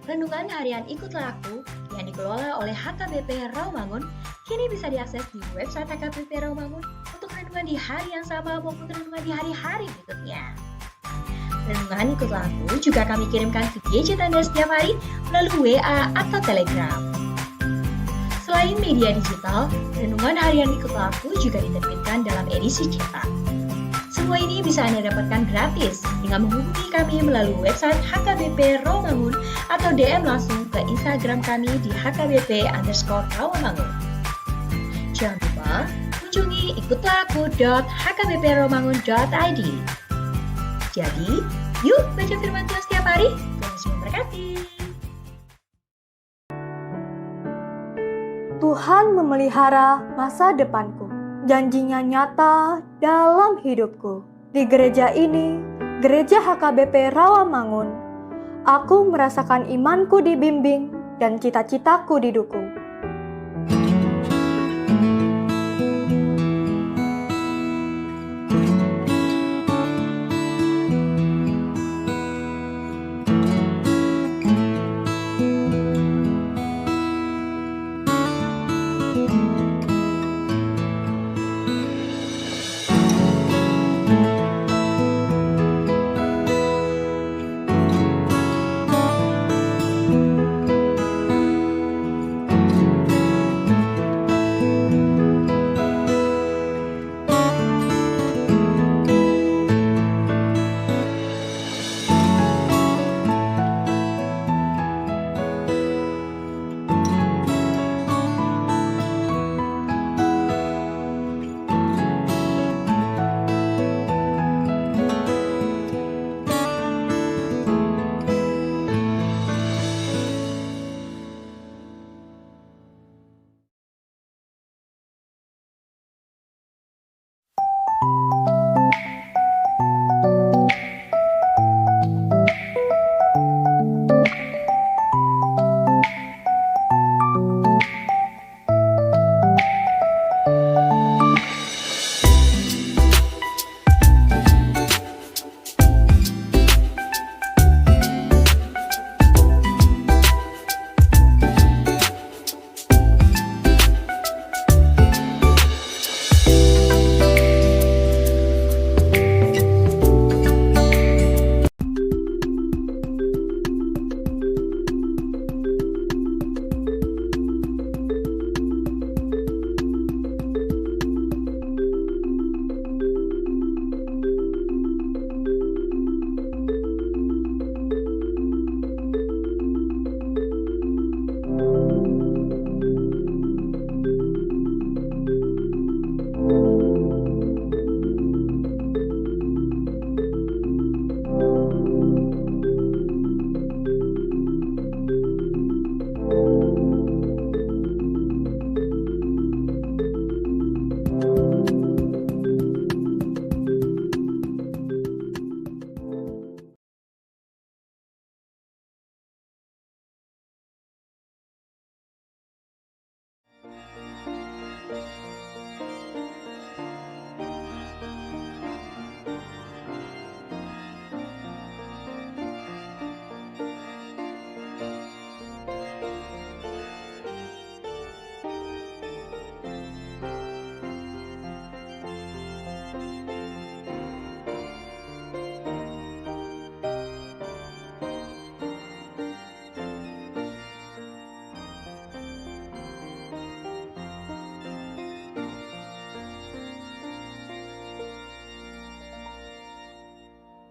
Renungan harian Ikutlah Aku yang dikelola oleh HKBP Rawamangun kini bisa diakses di website HKBP Rawamangun untuk renungan di hari yang sama maupun renungan di hari-hari berikutnya. Renungan Ikutlah Aku juga kami kirimkan ke gadget Anda setiap hari melalui WA atau Telegram. Selain media digital, renungan harian Ikutlah Aku juga diterbitkan dalam edisi cetak. Semua ini bisa Anda dapatkan gratis dengan menghubungi kami melalui website HKBP Rawamangun atau DM langsung ke Instagram kami di HKBP_Rawamangun. Jangan lupa kunjungi ikutlahku.hkbprawamangun.id. Jadi, yuk baca firman Tuhan setiap hari. Tuhan Yesus memberkati. Tuhan memelihara masa depanku. Janjinya nyata dalam hidupku. Di gereja ini, Gereja HKBP Rawamangun, aku merasakan imanku dibimbing dan cita-citaku didukung.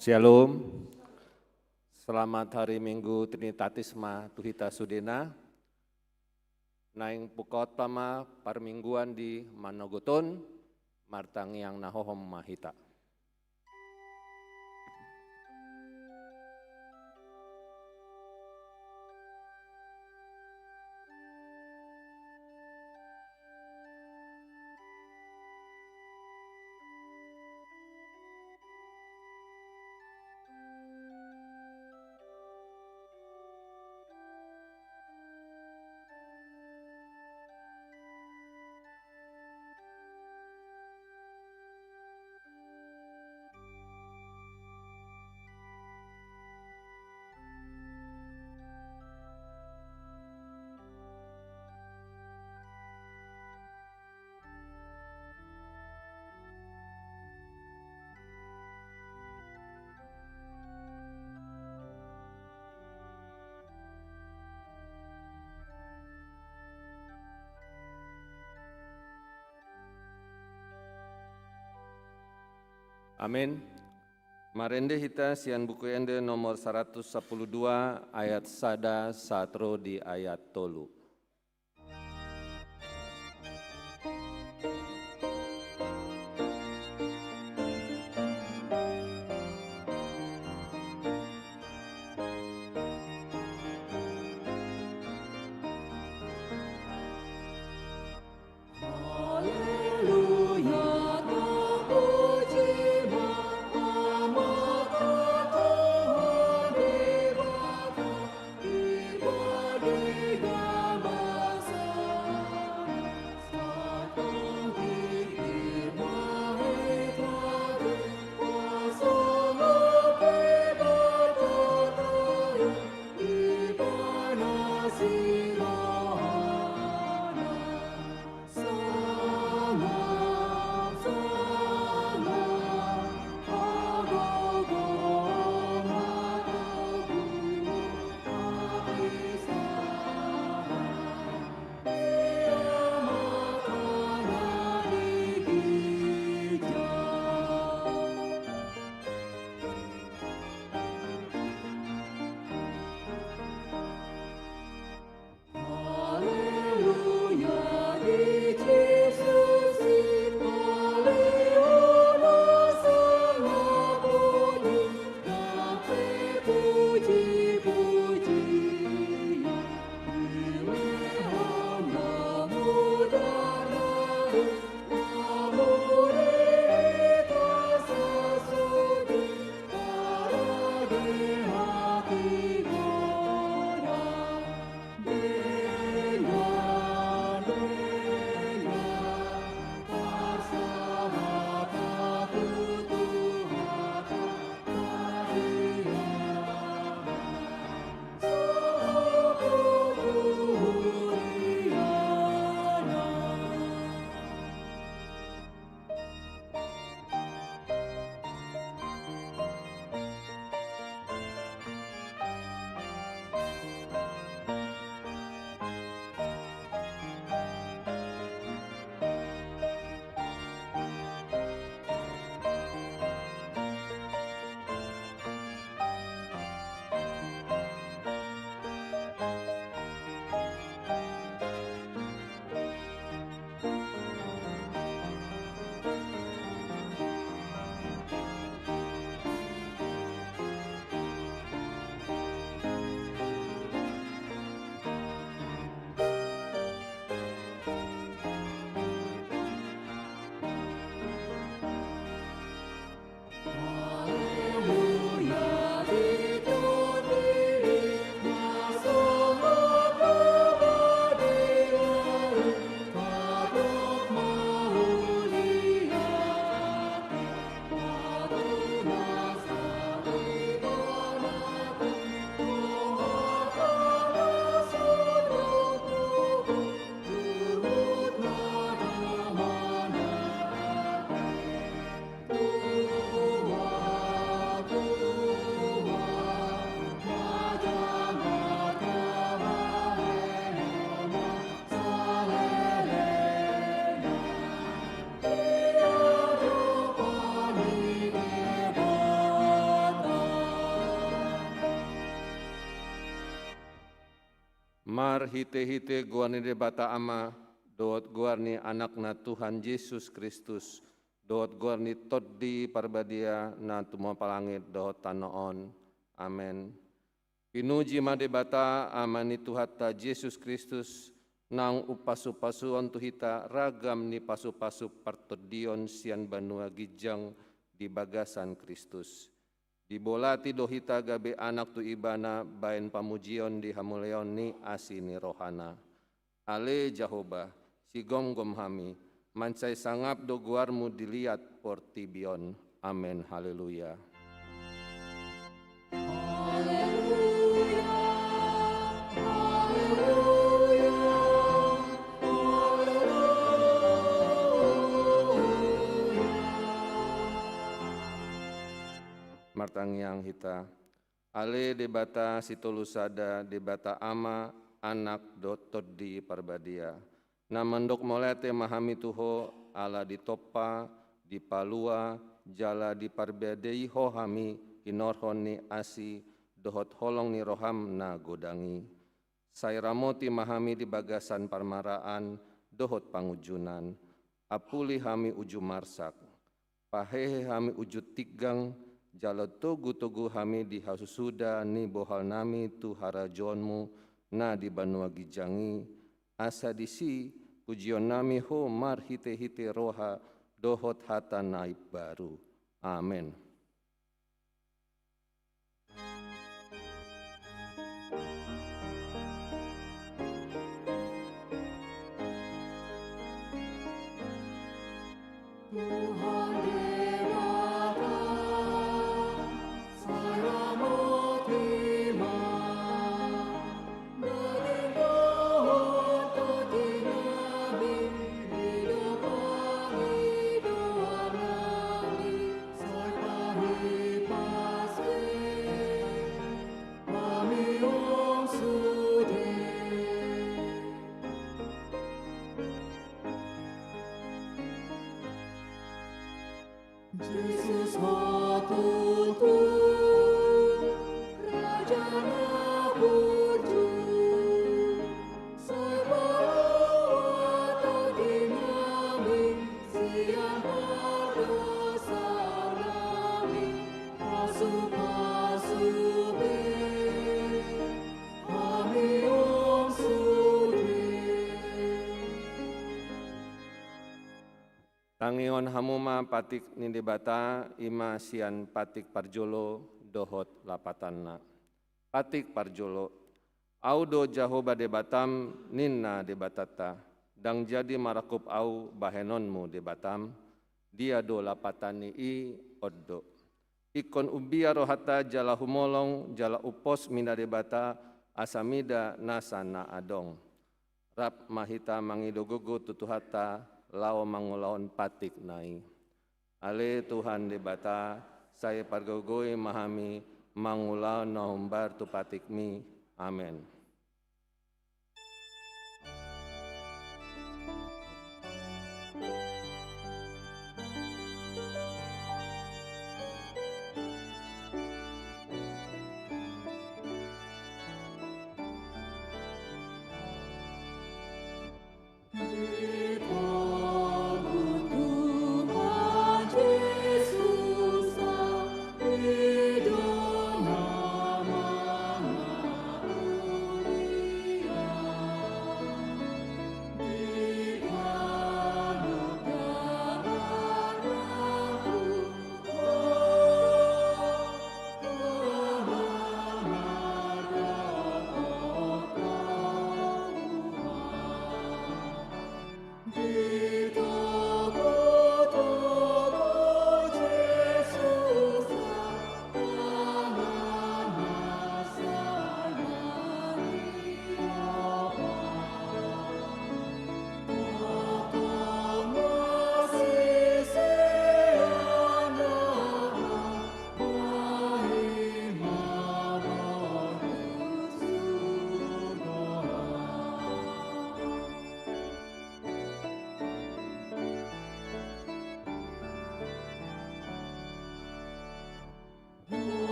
Shalom, selamat hari Minggu Trinitatisma Tuhita Sudena, naing pukotama parmingguan di Manogoton, martang yang nahohom mahita. Amin. Marende hita sian buku ende nomor 112 ayat sada satro di ayat tolu. Mar hite-hite guarni debata ama, doot guarni anakna Tuhan Yesus Kristus, doot guarni toddi parbadia na tumo palangit doot tanoon. Amen. Pinuji ma debata amani Tuhata Yesus Kristus, nang upasu-pasuon tuhita ragam ni pasu-pasu partodion sian banua gijang di bagasan Kristus. Dibolati dohita gabe anak tu ibana bain pamujion di hamuleon ni asini rohana. Ale Jahoba, si gom hami, mancai sangap do guarmu dilihat portibion. Amen, haleluya. Martangyang hita, ale debata situlusada debata ama anak dotot di parbadia. Namandok molete mahami tuho ala di topa, di palua, jala diparbedei hohami inorhon ni asi dohot holong ni roham na godangi. Sairamoti mahami di bagasan parmaraan dohot pangujunan. Apuli hami uju marsak. Pahehe hami uju tigang jala togu-togu hami di hasusuda ni bohal nami tu harajonmu na di banua gijangi. Asa disi pujion nami ho mar hite-hite roha dohot hata naib baru. Amin. Tangion hamuma patik nindibata ima sian patik parjolo dohot lapatanna. Patik parjolo, audo jahoba debatam ninna debatata, dang jadi marakup au bahenonmu debatam, dia do lapatani i oddo. Ikon ubia rohata jala humolong jala upos mina debata asamida nasana adong. Rap mahita mangidogogo tutuhata lao mangulaon patik nai. Ale Tuhan debata, saya pargogoi mahami mangulaon nombar tu patik mi. Amen.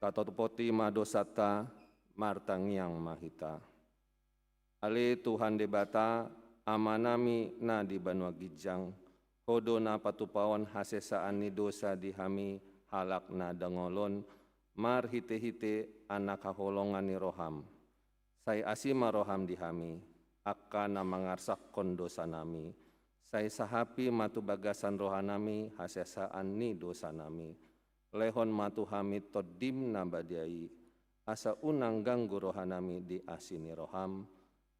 Tatotopoti madosata martangiang mahita. Ale Tuhan debata amanami na di banua gijang, hodona patupaon hasesaan ni dosa dihami halak na dangolon, mar hite-hite anak haholongan ni roham. Say asima roham dihami, akka na mangarsakkon dosa nami. Say sahapi matu bagasan rohanami hasesaan ni dosa nami. Lehon matu hami toddim na badiai, asa unang ganggu rohanami di asini roham.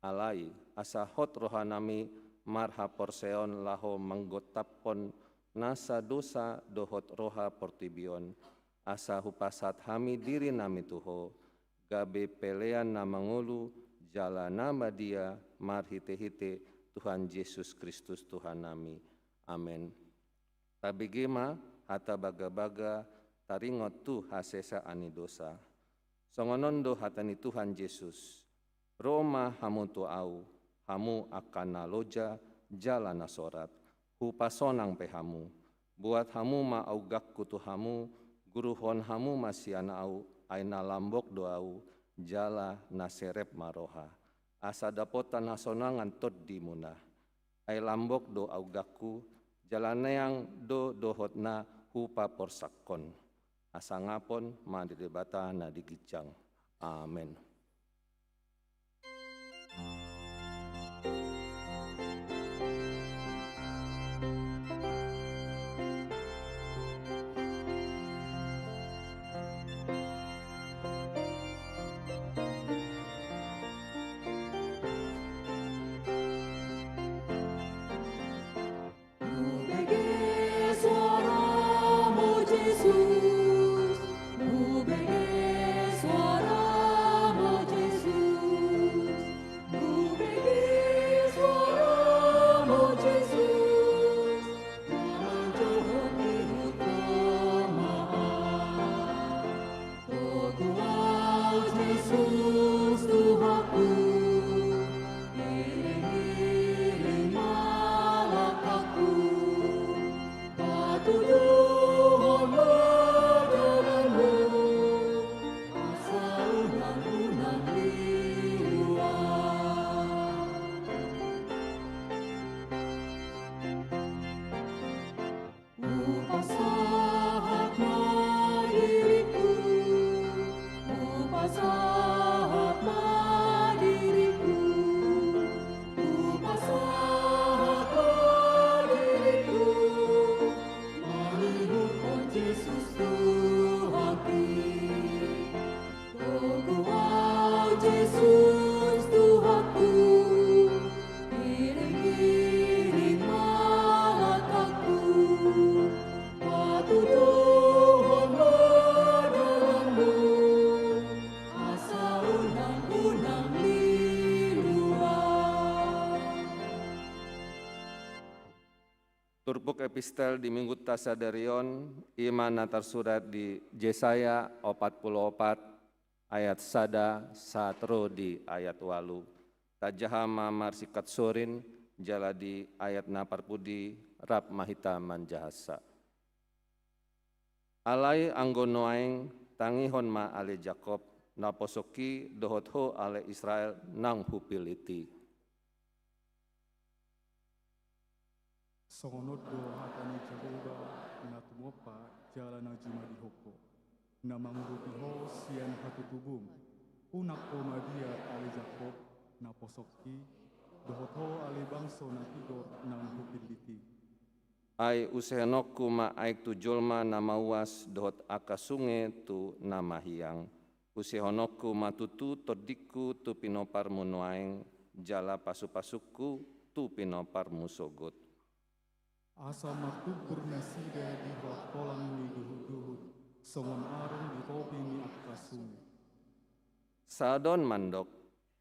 Alai asa hot rohanami marha porseon laho menggotapon nasa dosa dohot roha portibion. Asa hupasat hami diri nami tuho, gabe pelean na mangulu, jala nama dia mar hite-hite Tuhan Yesus Kristus Tuhan nami. Amin. Tabigima hata baga-baga taringot tu hasesa ani dosa. Songonondo hatani Tuhan Yesus. Roma hamu tu au, hamu akan naloja jala nasorat. Hupasonang pehamu. Buat hamu ma augakku tu hamu, guruhon hamu masiana au, aina lambok doau, jala naserep maroha. Asa dapotan nasonangan tot dimuna. Ai lambok do augakku, jalaneang do dohotna hupa porsakon. Asa ngapon ma didebata na digijang. Amin. Turpuk epistel di Minggu Tasadarion, iman na tersurat di Yesaya 44 ayat sada satro di ayat 8. Tajahama marsikat sorin jala di ayat na parpudi rap mahita manjahasa. Alai anggonoaing tangihon ma ale Jakob na posoki dohot ho ale Israel nang hupiliti. Songonot do hatani Jehovah na tumopa jala na juma di hoko. Na manguruti ho sian hatutubum. Unak ko madia ale Jakob na posoki dohot ho ale bangso na tigor nang hupiliti. Ai usehenokku ma aik tu jolma na mawas dohot akasunge tu nama hiang. Usehonokku ma tutu todikku tu pinopar munuaing jala pasu-pasukku tu pinopar musogot. Asa matubur nasida di bawah kolang ni duhut-duhut, songon arung di hobi ni akasunge. Sadon mandok,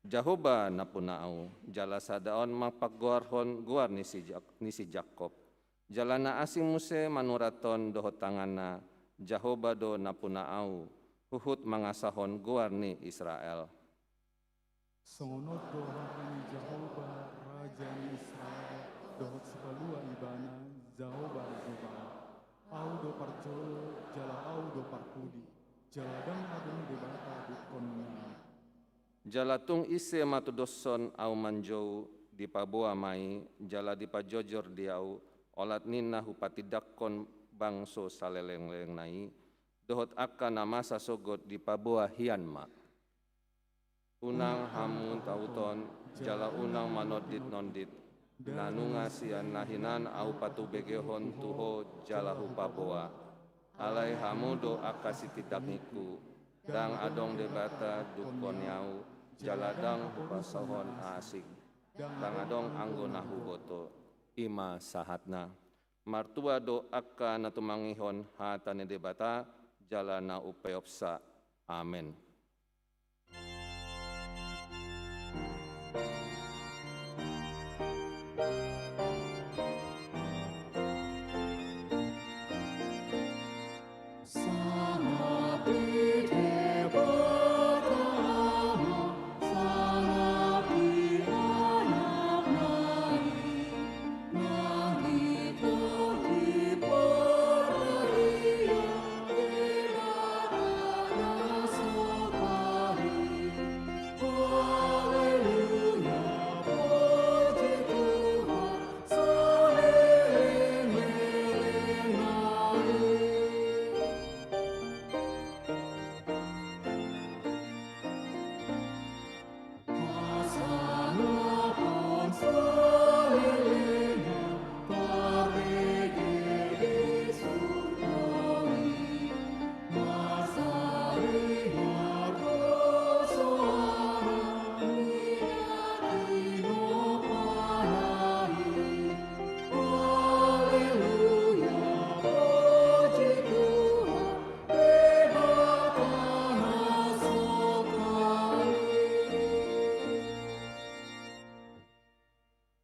Jahoba napunaau, jala sadaon mapagguarhon guar ni si Jakob. Jalana asing muse manuraton dohot tangana, Jahoba do napunaau, huhut mangasahon guar ni Israel. Songonot do hakani Jehovah Raja ni Israel, dohot sepalua ibana Jehovah Jehovah. Au do parjo jala au do parpudi, jala dang adung debata dukonnya. Jalatung ise matu doson au manjou di paboa mai, jala di pajojor diau, olat nina hupati dakkon bangso saleleng-leng nai, dohot akan nama sasogot di pabua hian ma. Unang hamun tauton, jala unang manodit nondit, nanunga sian nahinan au patu begehon tuho jala hupaboa. Alai hamudo akasitidakniku, dang adong debata dukon yau, jaladang hupasohon asik, dang adong anggonahu boto, ima sahatna. Martua do akka natumangihon hatane debata, jalana upayopsa. Amen.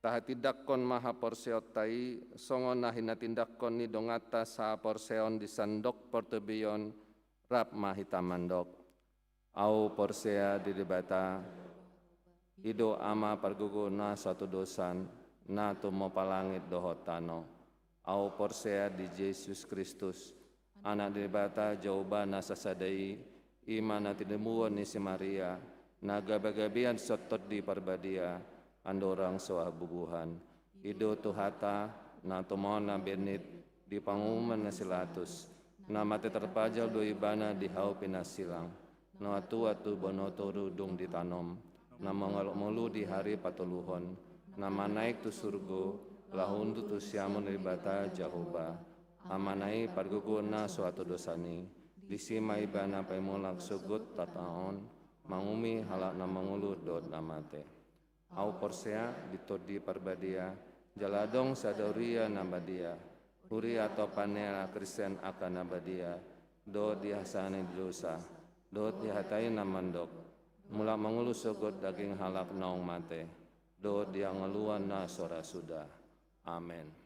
Tahatidakkon maha porseotai, songon nahina tindakkon ni dongata sa porseon di sandok portebion rap mahitamandok. Au porsea di debata, ido ama pargugo na suatu dosan, na tumo palangit dohotano. Au porsea di Yesus Kristus, anak debata jaubana sasadai, imana tidemuon ni si Maria, na gabagabian sotot di parbadia, andorang soah bubuhan. Ido tuhata na tumon na benit di pangumuman na silatus, na mati terpajal do ibana di hau pinasilang, na atu bonoto rudung ditanom, na mengalok mulu di hari patuluhon, na manaik tu surgo, lahundu tu siamun ribata Jahoba, amanai parguguna suatu dosani, disima ibana paimulak sugut tataon, mangumi halak na mangulu dot namate. Au porsea ditodi parbadia, jaladong sadoria nabadia, huri atau panela Kristen akan nabadia, do dihasani dosa, do dihatai namandok, mulak mangulu sugut daging halak naung mate, do dia ngeluan na sora sudah. Amen.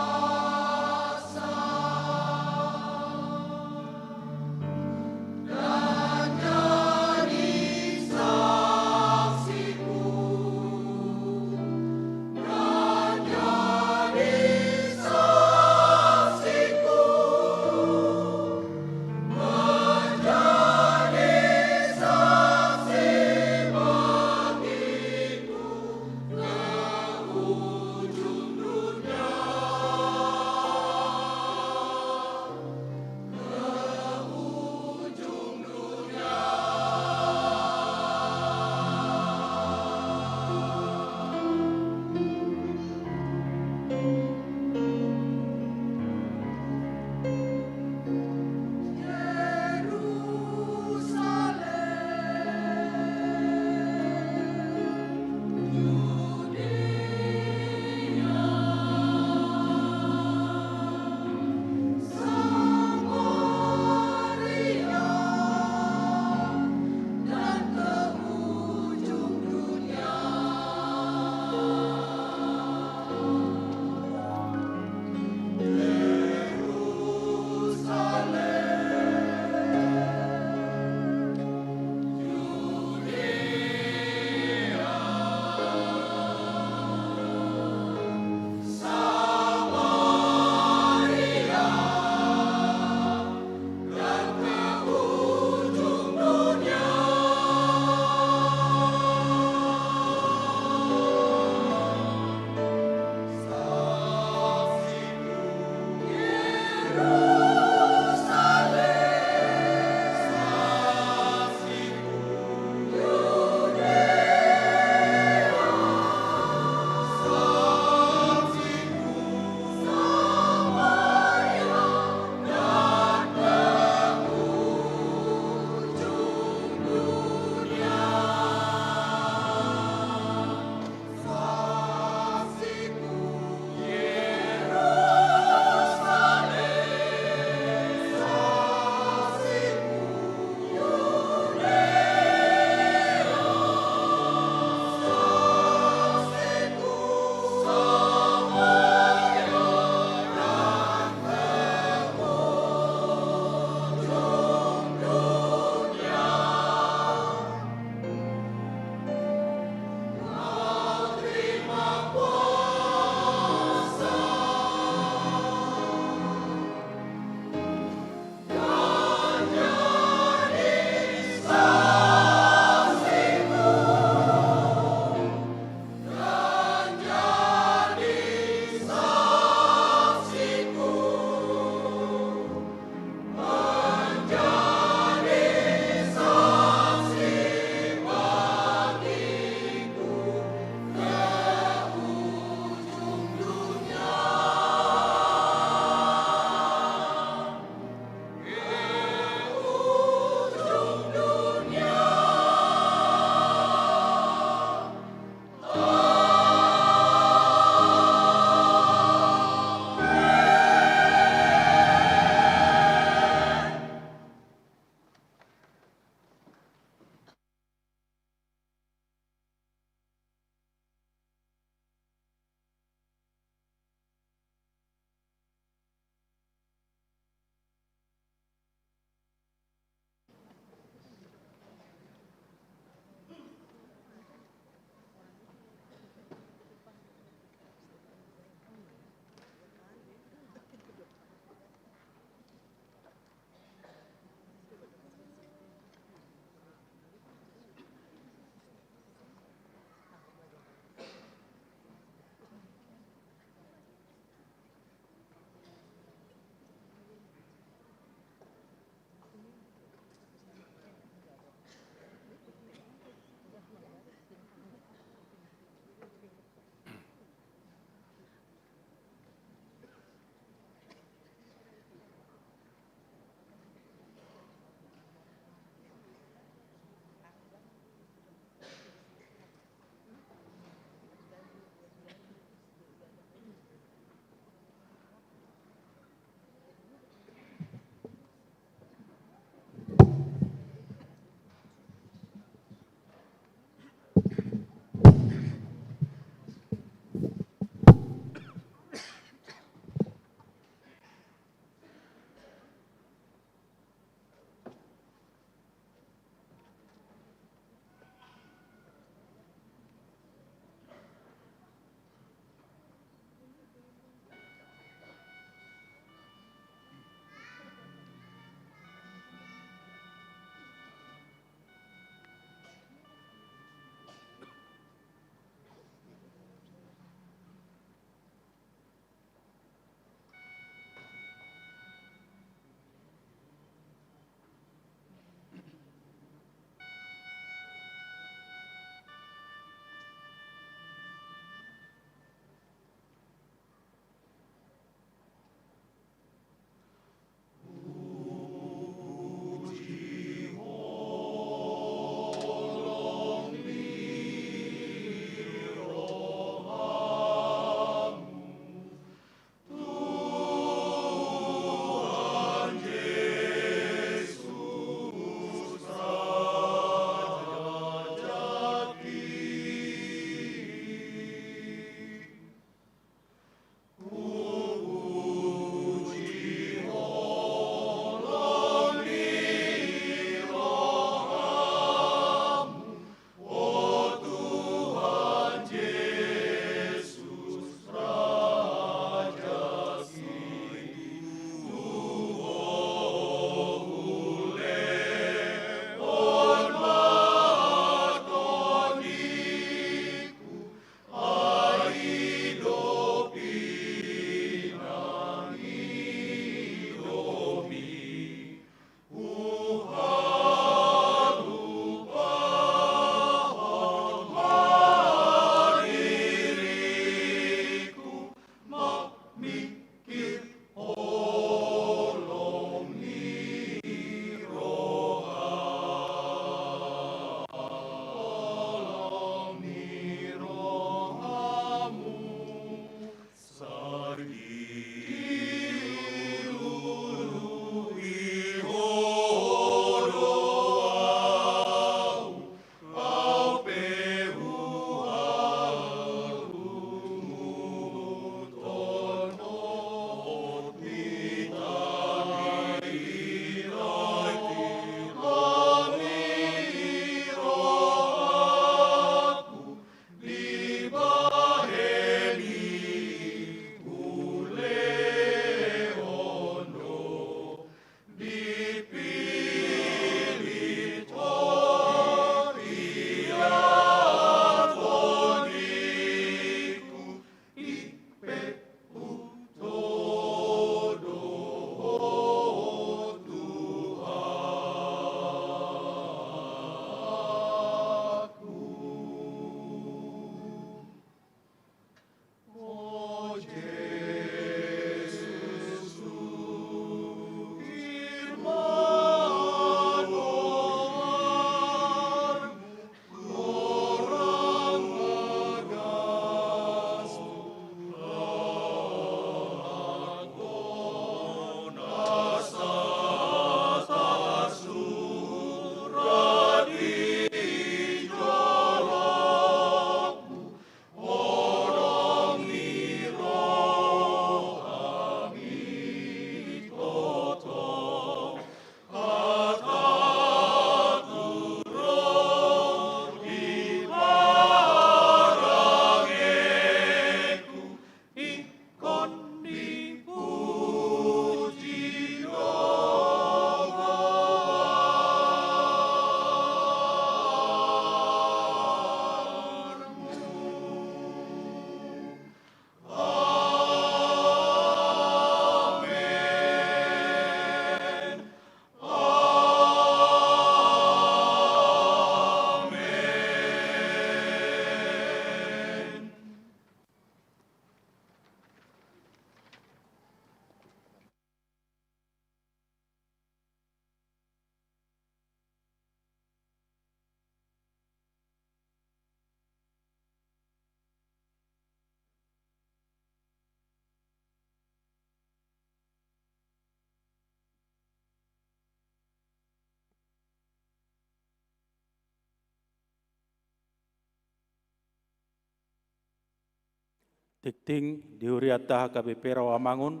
Tikting dihuriata HKBP Rawamangun,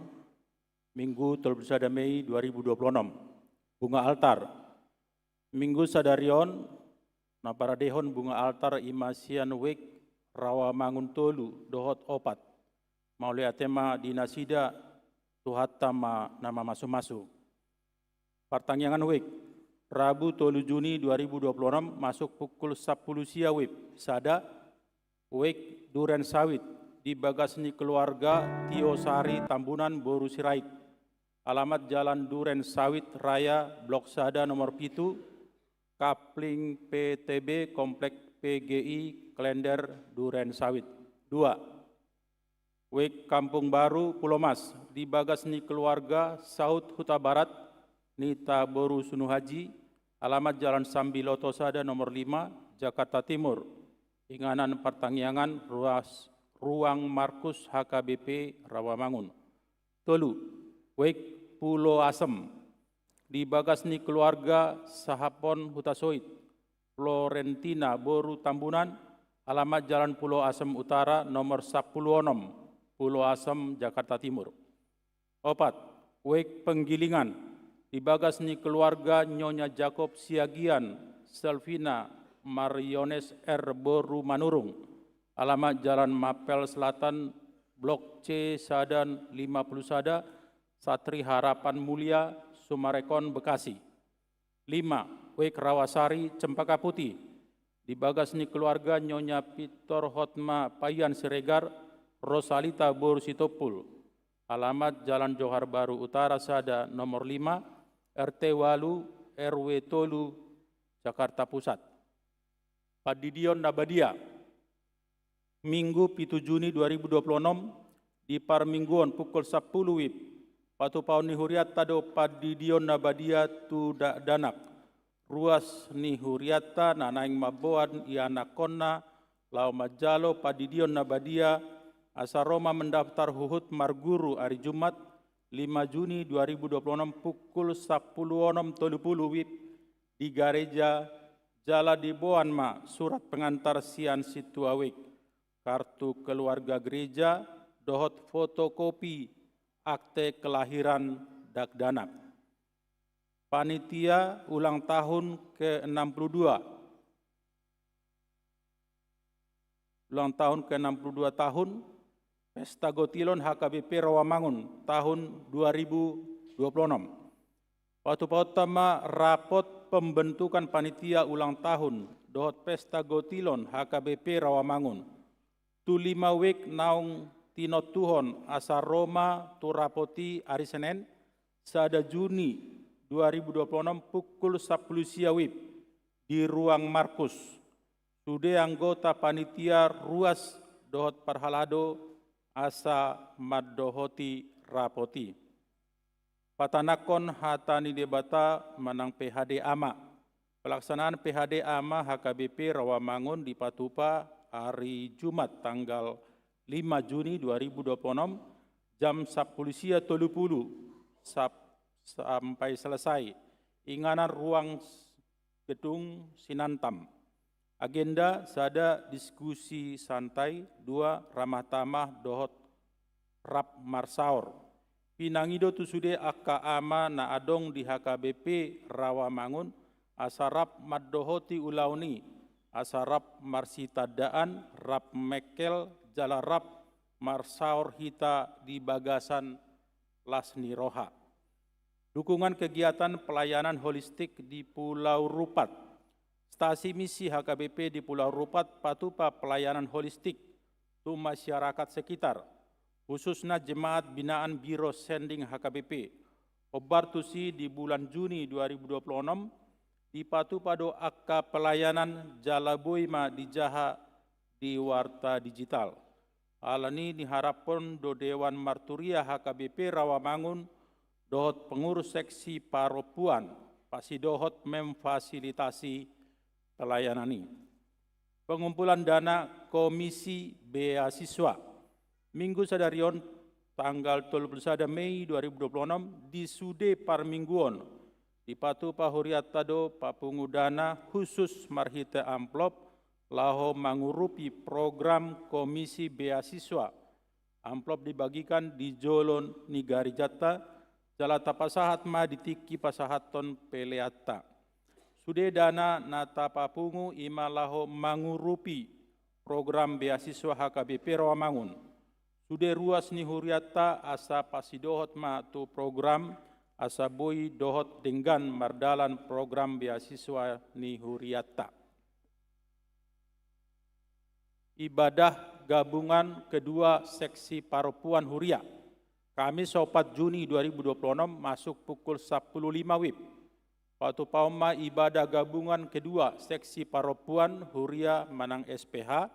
Minggu 31 Mei 2026. Bunga altar. Minggu sadarion, naparadehon bunga altar imasian wek Rawamangun tolu dohot opat. Maulai atema dinasida tuhatama nama masu-masu. Pertanyaan wek, Rabu 3 Juni 2026 masuk pukul 10 siang web. Sada, wek Duren Sawit di Bagasni Keluarga Tio Sari Tambunan Boru Sirait. Alamat Jalan Duren Sawit Raya Blok Sada nomor 7, Kapling PTB Komplek PGI Klender Duren Sawit. 2. Wek Kampung Baru Pulau Mas di Bagasni Keluarga Saud Huta Barat Nita Boru Sunu Haji. Alamat Jalan Sambiloto Sada nomor 5, Jakarta Timur. Inganan pertanyaan Ruang Markus HKBP Rawamangun. 3. Wek Pulau Asem di Bagasni Keluarga Sahapon Hutasoit Florentina Boru Tambunan. Alamat Jalan Pulau Asem Utara nomor 10 Pulau Asem Jakarta Timur. 4. Wek Penggilingan di Bagasni Keluarga Nyonya Jakob Siagian Selvina Mariones R. Boru Manurung. Alamat Jalan Mapel Selatan, Blok C, Sadan 50 Sada, Satri Harapan Mulia, Sumarekon, Bekasi. 5. Wek Rawasari, Cempaka Putih, di Bagasni Keluarga Nyonya Pitor Hotma Payan Siregar, Rosalita Boru Sitopul. Alamat Jalan Johar Baru Utara Sada, nomor 5, RT Walu, RW Tolu, Jakarta Pusat. Padidion Nabadia, Minggu 7 Juni 2026 di Parmingguon pukul 10 WIB. Patu paun nihuriat tado Padidion Nabadia Tudak Danak. Ruas nihuriata nanaing maboan iana konna lau majalo Padidion Nabadia asaroma mendaftar huhut marguru hari Jumat 5 Juni 2026 pukul 10.30 WIB di Gereja Jala di Boanma surat pengantar sian situawik. Kartu keluarga gereja, dohot fotokopi, akte kelahiran Dakdanak. Panitia ulang tahun ke-62. Ulang tahun ke-62 tahun, Pesta Gotilon HKBP Rawamangun tahun 2026. Waktu pertama rapot pembentukan panitia ulang tahun, dohot Pesta Gotilon HKBP Rawamangun. Tu 5 wek naung tinot tuhon asa Roma turapoti hari Senin sada Juni 2026 pukul 10 siang WIB di Ruang Markus. Sude anggota panitia ruas dohot parhalado asa madohoti rapoti. Patanakon hatani debata menang PHD AMA. Pelaksanaan PHD AMA HKBP Rawamangun di Patupa hari Jumat tanggal 5 Juni 2026 jam 10.30 sampai selesai. Inganan ruang gedung Sinantam. Agenda sada diskusi santai, 2 ramah tamah dohot rap marsaor. Pinangido tusude akka ama na adong di HKBP Rawamangun asarap maddohoti ulauni. Asarap marsitadaan, rap mekel, jala rap, marsaor hita di Bagasan Lasni Roha. Dukungan kegiatan pelayanan holistik di Pulau Rupat. Stasi misi HKBP di Pulau Rupat patupa pelayanan holistik tu masyarakat sekitar, khususnya jemaat binaan Biro Sending HKBP. Obartusi di bulan Juni 2026, di patu pado akka pelayanan jalaboima di jaha di warta digital. Alani diharapkan do Dewan Marturia HKBP Rawamangun dohot pengurus seksi paropuan pasti dohot memfasilitasi pelayanan ini. Pengumpulan dana Komisi Beasiswa Minggu sadarion tanggal 31 Mei 2026 di Sude Parmingguon di Patu Pahuriat Tado Papungudana khusus marhite amplop laho mangurupi program Komisi Beasiswa Amplop dibagikan di Jolon Nigari Jatta, Jalata pasahat ma ditiki pasahaton peleata. Sude dana nata papungu imalaho mangurupi program beasiswa HKBP Rawamangun. Sude ruas ni huriata asa pasidohot ma tu program asa boi dohot dengan mardalan program beasiswa ni huriata. Ibadah gabungan kedua seksi Paropuan Huria. Kamis 4 Juni 2026 masuk pukul 10.05 WIB. Waktu pauma ibadah gabungan kedua seksi Paropuan Huria Manang SPH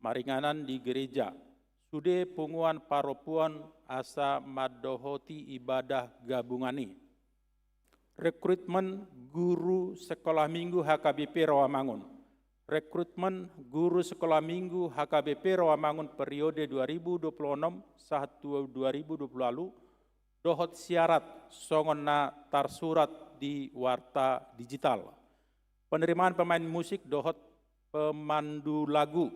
maringanan di gereja. Sude punguan Paropuan asa madohoti ibadah gabungani. Rekrutmen guru sekolah minggu HKBP Rawamangun. Rekrutmen guru sekolah minggu HKBP Rawamangun periode 2026-2020 lalu dohot syarat songona tarsurat di warta digital. Penerimaan pemain musik dohot pemandu lagu.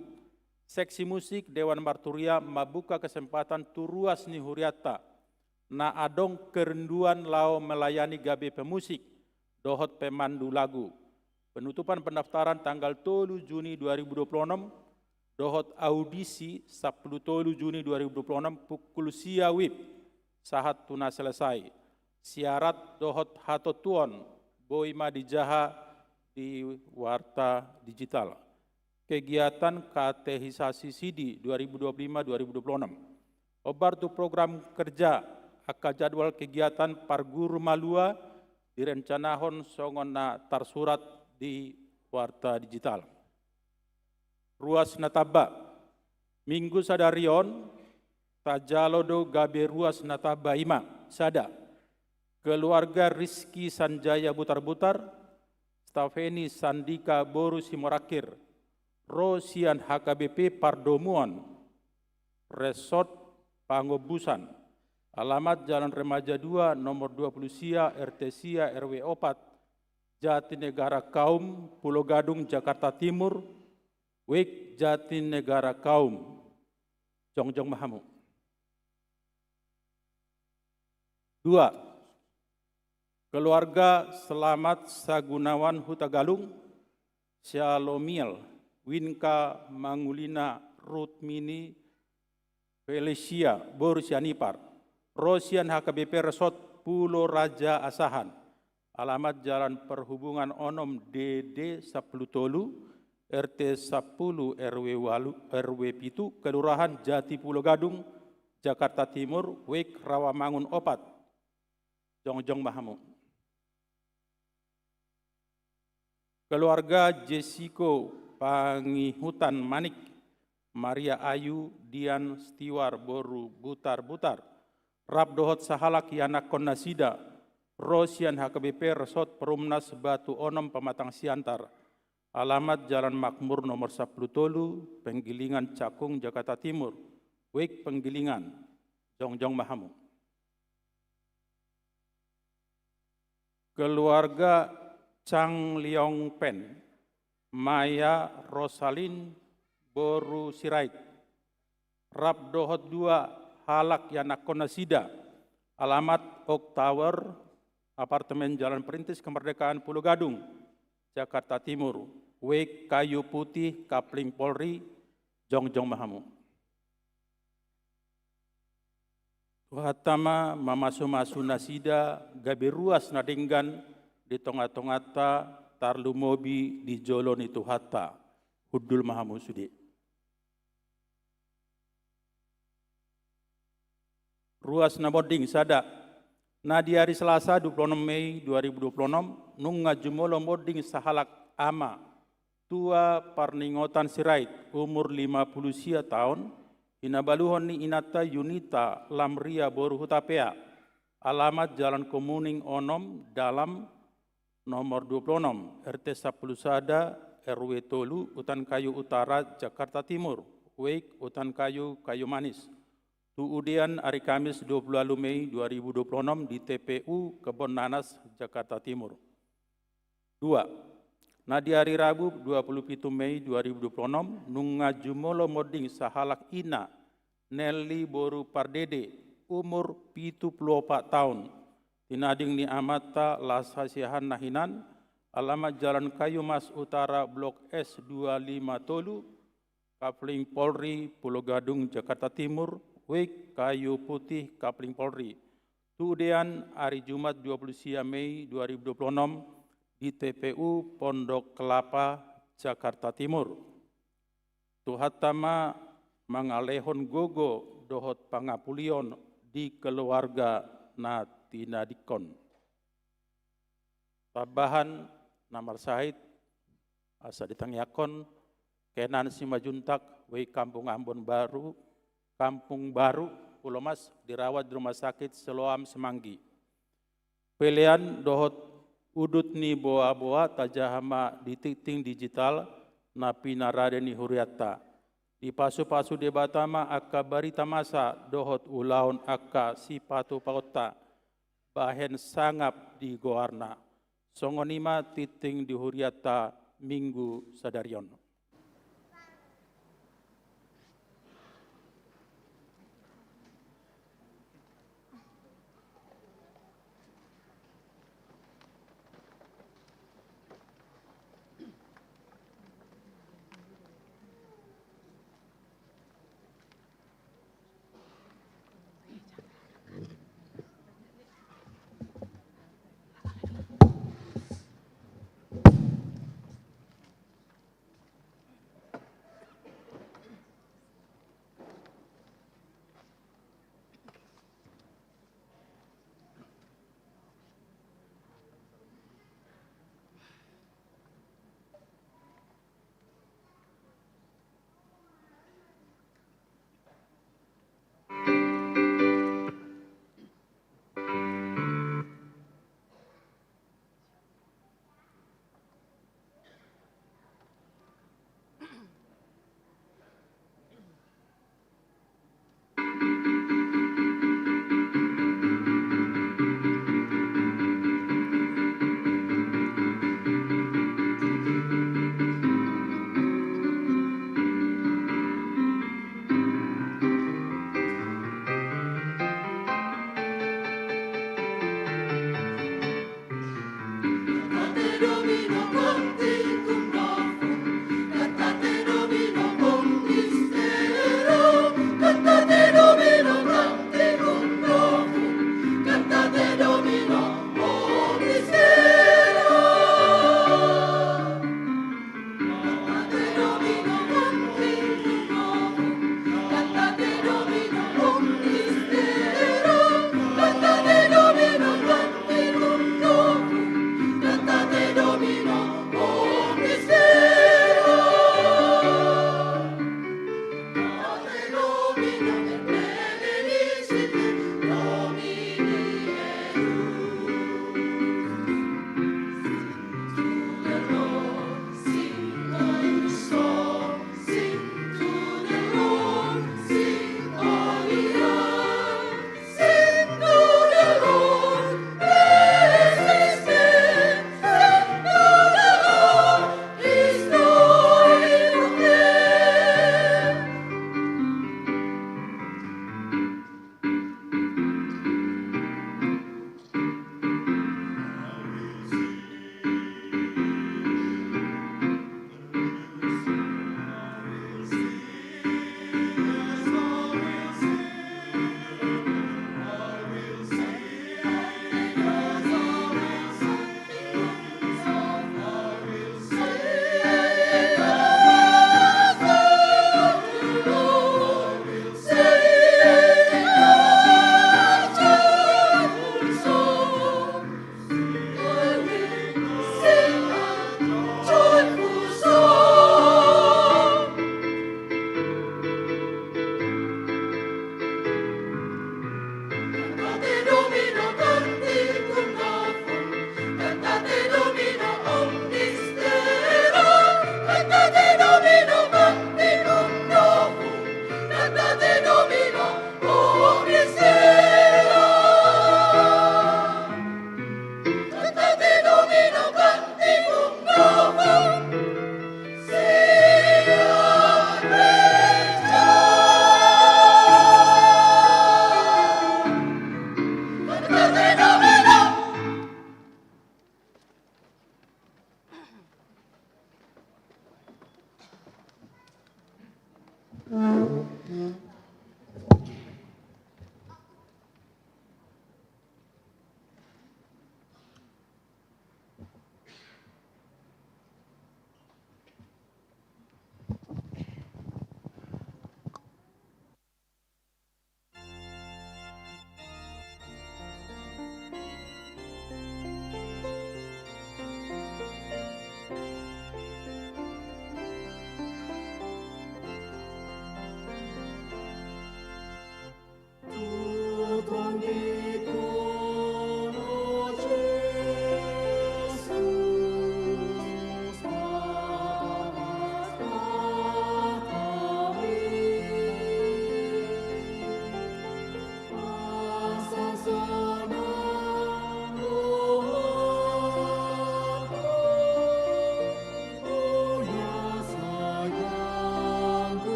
Seksi musik Dewan Marturia membuka kesempatan turuas ni huriata. Na adong kerenduan lau melayani gabe pemusik dohot pemandu lagu. Penutupan pendaftaran tanggal 3 Juni 2026, dohot audisi 10 Juni 2026 pukul sia WIB, sahat tuna selesai. Syarat dohot hatotuon, boima dijaha di warta digital. Kegiatan katehisasi SIDI 2025-2026. Obar tu program kerja, akan jadwal kegiatan parguru malua direncanahon songona tarsurat di warta digital. Ruas nataba, minggu sadarion, tajalodo gabe ruas nataba ima, sada. Keluarga Rizky Sanjaya Butar-Butar, Stafeni Sandika Boru Simorakir, Rosian HKBP Pardomuan, Resort Pangobusan, alamat Jalan Remaja 2, nomor 20 Sia, RT Sia, RW 4, Jatinegara Kaum, Pulau Gadung, Jakarta Timur, Wek Jatinegara Kaum, Jongjong Mahamu. 2. Keluarga Selamat Sagunawan Hutagalung, Syalomiel, Winka Mangulina Rutmini Felicia Borusianipar, Rosian HKBP Resort Pulau Raja Asahan, alamat Jalan Perhubungan Onom DD 10 Tolu, RT 10 RW Pitu, Kelurahan Jati Pulau Gadung, Jakarta Timur, Wek Rawamangun Opat, Jongjong Mahamu. Keluarga Jessico Pangihutan Manik, Maria Ayu, Dian Stiwar Boru Butar-Butar, Rabdohot Sahalak Yanak Konasida, Rosian HKBP Resort Perumnas Batu Onom Pematang Siantar, alamat Jalan Makmur nomor 10 Tolu, Penggilingan Cakung, Jakarta Timur, Wek Penggilingan, Jongjong Mahamu. Keluarga Chang Liong Pen, Maya Rosalin Boru Sirait, Rabdohot 2 Halak Yanak Konasida, alamat Oak Tower, Apartemen Jalan Perintis Kemerdekaan Pulau Gadung, Jakarta Timur, Wek Kayu Putih, Kapling Polri, Jongjong Mahamu. Tuhatama mamasu-masu nasida gabe ruas nadinggan di tonga-tongata tarlu mobi di jolon itu hatta hudul Mahamu sudi. Ruas naboding sada. Nah di hari Selasa 26 Mei 2026, nunga jumolo moding sahalak ama, tua parningotan sirait, umur 50 sia tahun, inabaluhon ni inata Yunita Lamria Boru Hutapea, alamat Jalan Komuning Onom dalam nomor 26, RT 10 Sada, RW Tolu, Utan Kayu Utara, Jakarta Timur, Wek Utan Kayu, Kayu Manis. Tuudian hari Kamis 20 Mei 2026 di TPU Kebon Nanas, Jakarta Timur. 2. Nah di hari Rabu 27 Mei 2026, nunga jumolo moding sahalak ina Nelly Boru Pardede, umur 74 tahun, tinading ni amata lasasiahan nahinan, alamat Jalan Kayu Mas Utara Blok S 25 Tolu, Kapling Polri, Pulau Gadung, Jakarta Timur, Wik Kayu Putih, Kapling Polri. Tudean hari Jumat 20 Mei 2026 di TPU Pondok Kelapa, Jakarta Timur. Tuhatama mangalehon gogo dohot pangapulion di keluarga na tinadikon. Tabahan namar sahid asa ditangyakon kenan simajuntak wei Kampung Ambon Baru, Kampung Baru, Pulau Mas dirawat di Rumah Sakit Siloam Semanggi. Pilihan dohot udut ni boa-boa tajahama di titing digital na pinaradeni huriata. Di pasu-pasu debatama akka barita masa dohot ulaun akka sipatu paota bahen sangap di goarna. Songonima titing di huriata Minggu sadarion.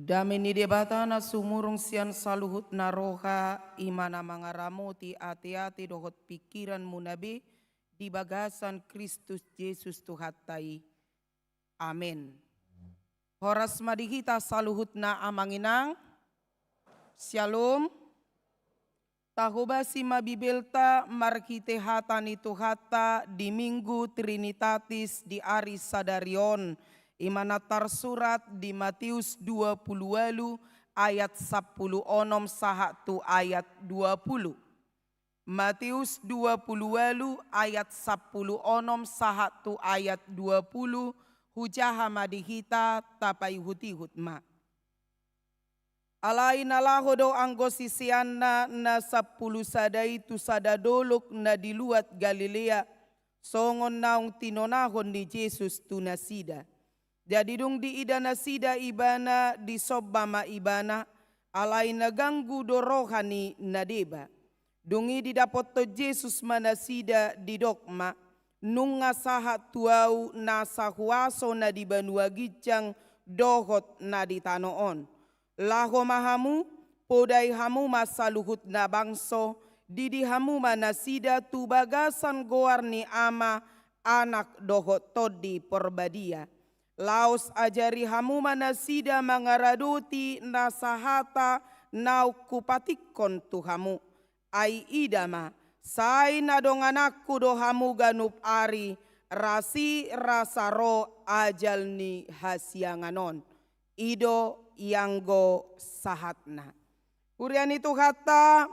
Dameni debatana sumurung sian saluhut naroha imana mangaramoti ati-ati dohot pikiran munabe di bagasan Kristus Yesus Tuhatai. Amin. Horas madihita saluhut na amanginang. Shalom. Tahobasi mabibelta markite hatani Tuhata di Minggu Trinitatis di Ari Sadarion. Imana tersurat di Matius 20 ayat 10 sahatu ayat 20. Matius 20 ayat 10 sahatu ayat 20 hujaha madihita tapai huti hutma. Alain alahodo anggo sisianna na 10 sadai tu sadadolok na diluat Galilea songon naung tinonahon di Yesus tunasida. Jadi dong di idana sida ibana di sobbama ibana alai naganggu dorohani nadeba. Dungi di dapoto Yesus manasida di dogma nunga sahat tuau nasa huaso na di banua gijang dohot na di tanoon. Laho mahamu podai hamu masaluhut na bangso didi hamu manasida tu bagasan goarni ama anak dohot todi porbadia. Laos ajari hamu manasida mangaraduti nasahata nau kupatikon tuhamu. Ai idama sai nadong anakku dohamu ganup ari rasi rasaro ajalni hasianganon. Ido yanggo sahatna. Urian itu kata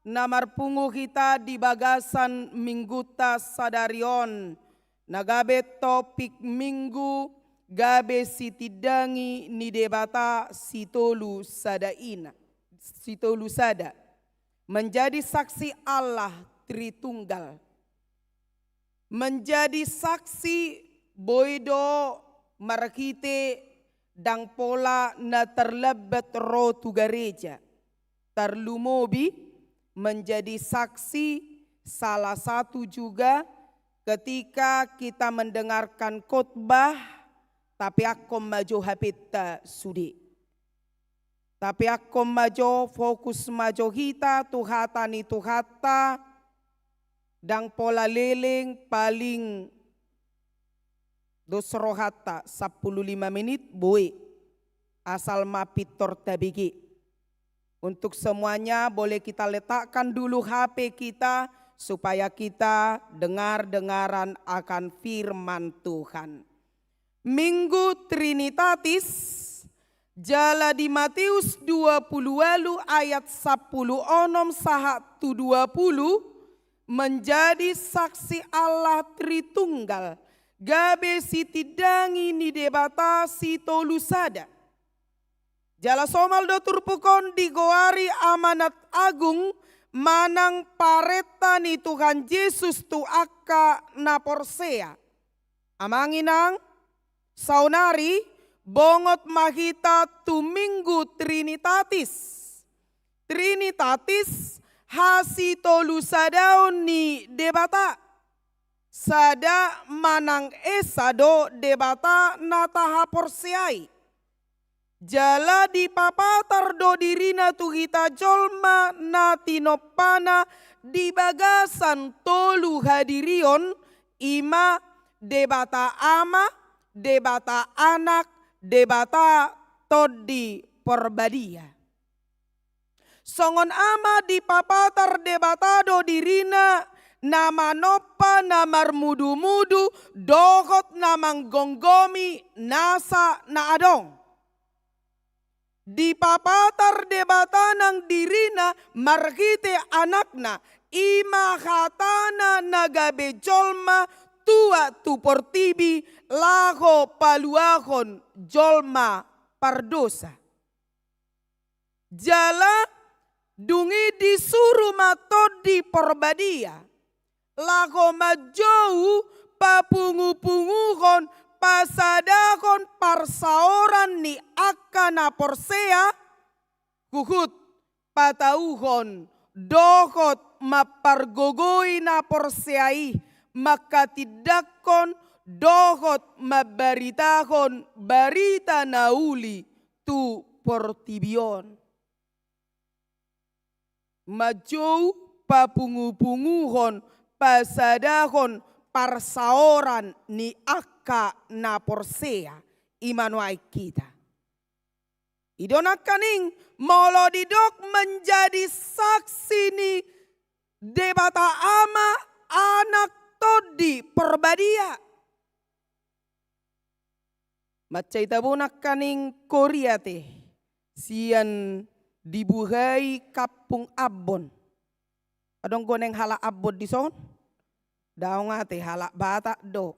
namar pungu kita di bagasan mingguta sadarion. Nagabe topik minggu gabe sitidangi ni debata sitolu sadaina. Sitolu sada. Menjadi saksi Allah Tritunggal. Menjadi saksi boido marakite dang pola na terlebat roh tu gereja. Terlumobi menjadi saksi salah satu juga ketika kita mendengarkan khotbah tapi aku maju hapita sudi. Tapi aku maju fokus maju kita tuhatani tuhata dang pola leleng paling dosrohata 15 menit boy asal mapitor tabigi. Untuk semuanya boleh kita letakkan dulu HP kita supaya kita dengar-dengaran akan firman Tuhan. Minggu Trinitatis jala di Matius 20 ayat 10 sahatu 20 menjadi saksi Allah Tritunggal. Gabe sitidangi ni debata sitolusada. Jala somal do turpukon di goari amanat agung manang pareta ni Tuhan Yesus tu akka na porsea. Amanginang saunari bongot mahita tu Minggu Trinitatis. Trinitatis hasitolusadaon ni debata. Sada manang esado debata nataha porsiai. Jala di papatar do dirina tu kita jolma na tinopana di bagasan tolu hadirion ima debata ama, debata anak, debata todi porbadia. Songon ama di papatar debata do dirina nama nopa namar mudu-mudu dohot namang gonggomi nasa na adong. Di papatar debata ng dirina markite anakna ima hatana nagabe jolma tua tu portibi laho paluahon jolma pardosa. Jala dungi disuruh matodi porbadia. Lago majau papungu-punguhon pasadahon parsaoran ni akana porsea kuhut patauhon dohot mapargogoi na porseai maka tidakon dohot mabaritahon barita nauli tu portibion. Majou papungu-punguhon pasadahon parsaoran ni akka na porsea imanuai kita. Idonak kaning molo didok menjadi saksi ni debata ama anak todi perbadia. Macai tabunak kaning Korea teh sian dibuhai kapung Abon. Adong goneng hala Abon di son. Daong ate hala bata do.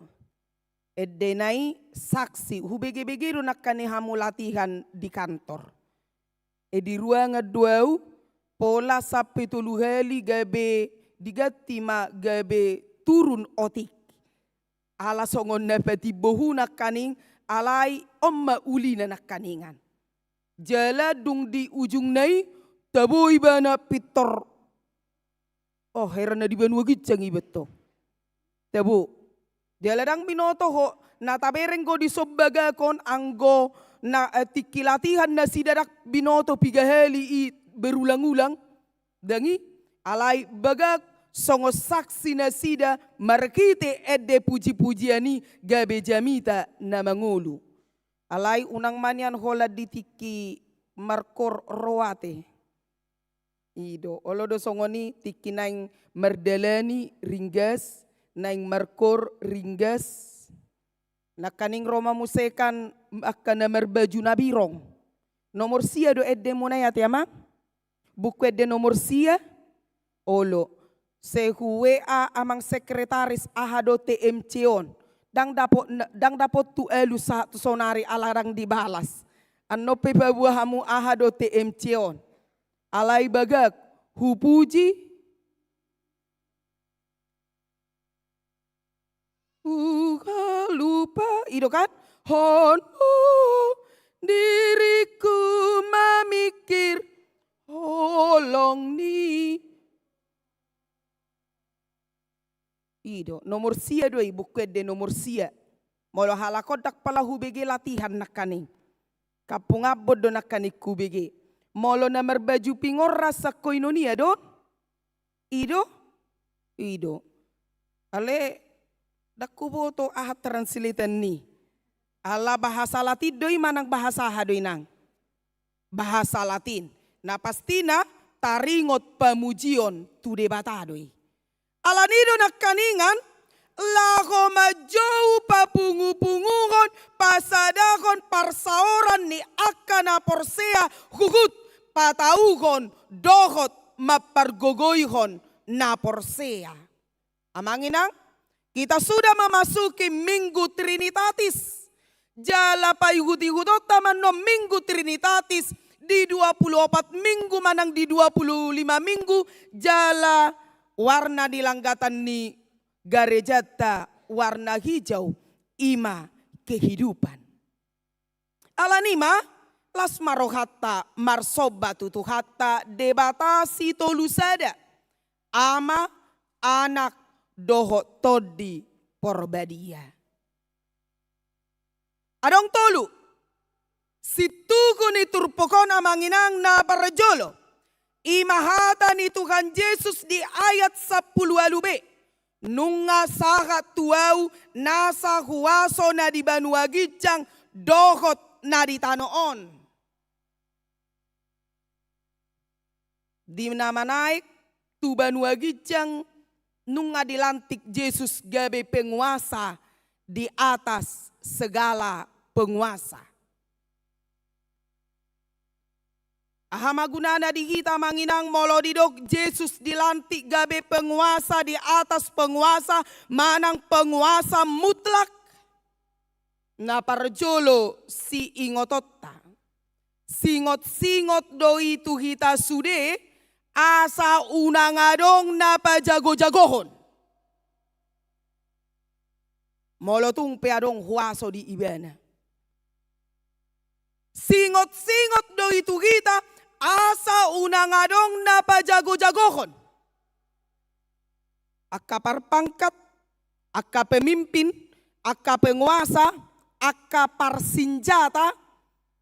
Edenai saksi hubege-bege nak kani hamu latihan di kantor. Di ruang duau pola sapi tuluhali gabe digatima gabe turun otik. Ala songon nepeti bohu nak kaning alai omma uli nak kaningan. Jala dung di ujung nai tabo ibana pitor. Oh herana di banua gicang ibeto. Tabo. Jala dang binoto ho na tabereng go di sobbagakon anggo na tikilatihan na sidadak binoto pigaheli i berulang-ulang. Dangi alai bagak songo saksi na sida markite edde puji-pujiani gabe jamita na mangulu. Alai unang manian hola ditiki markor roate. Ido olodo songoni tiki naing merdalani ringgas, naing markor ringgas. Nakaning Roma musekan akan namar baju nabirong. Nomor sia do edde munayat ya ma? Buku edde nomor sia. Olo. Sehuwea amang sekretaris ahado TMC-on. Dang dapot tu elu satu sonari alarang dibalas. Anno pepabuahamu ahado TMC-on. Alai bagak hupuji. Lupa itu kan. Hono diriku memikir holong ni. Ido nomor sia doi buku de nomor sia. Molo halakot dak pala hubege latihan nakani. Kapung abod do nakani kubege. Molo namar baju pingor rasa koinonia don. Ido. Ale dak kuboto ahat translatan ni. Ala bahasa Latin doi manang bahasa hadoi nang. Bahasa Latin. Na pastina taringot pamujion tu debata doi. Alanido nak kaningan, lago majau papungu-pungungon, pasadakon parsaoran ni akana porsea hugut pataugon dohot mapargogoyhon na porsea. Amanginang, kita sudah memasuki Minggu Trinitatis. Jala payuguti-hudot taman no Minggu Trinitatis di 24 minggu manang di 25 minggu jala warna di langgatan ni garejata warna hijau ima kehidupan. Alanima las marohata marsoba tutuhata debatasi tolusada ama anak doho todi porbadia. Adong tolu situko ni turpokon amanginang na parajolo. Imahata ni Tuhan Yesus di ayat 10 alube. Nunga sahat tuau nasa huaso na di banua gicang dohot na di tanoon. Di nama naik tu banua gicang nunga dilantik Yesus gabe penguasa di atas segala penguasa. Ahamagunana di kita manginang molodidok Yesus dilantik gabe penguasa di atas penguasa manang penguasa mutlak. Na parjolo si ingotota. Singot-singot doi tu kita sude asa unangadong na pajago-jagohon. Molotung peadong huaso di ibana. Singot-singot doi tu kita asa unangadong na pajago-jagohon. Akka parpangkat, akka pemimpin, akka penguasa, akka parsinjata,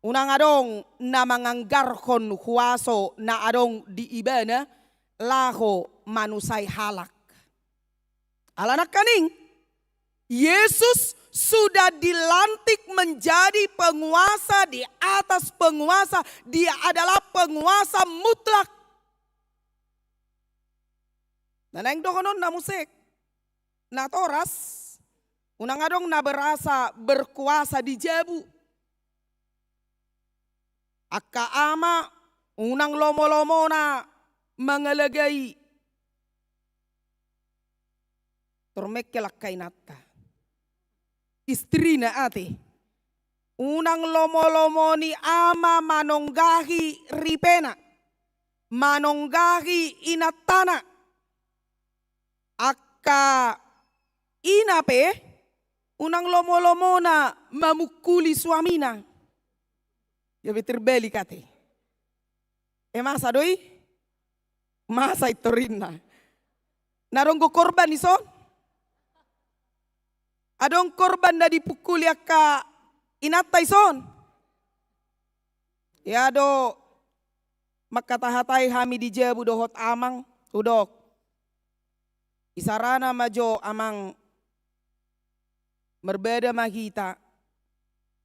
unang adong na manganggarkon huwaso na adong di ibana laho manusay halak. Alanak kaning, Yesus sudah dilantik menjadi penguasa di atas penguasa. Dia adalah penguasa mutlak. Nanang dokonon na musik, na toras, unang adong na berasa berkuasa di jabu. Akka ama, unang lomo-lomo na mengalagay. Turmekkelak kay natta. Istri na ate. Unang lomo-lomo ni ama manonggahi ripena. Manonggahi inatana. Akka inape, unang lomo-lomo na mamukuli suamina. Ya beterbeli kate. Masa doi? Masa itu rinna. Naronggo korban ison? Adong korban na dipukuli akka inata ison? Ya do makatahatay hami di jabu dohot amang udok. Isarana majo amang berbeda mahita.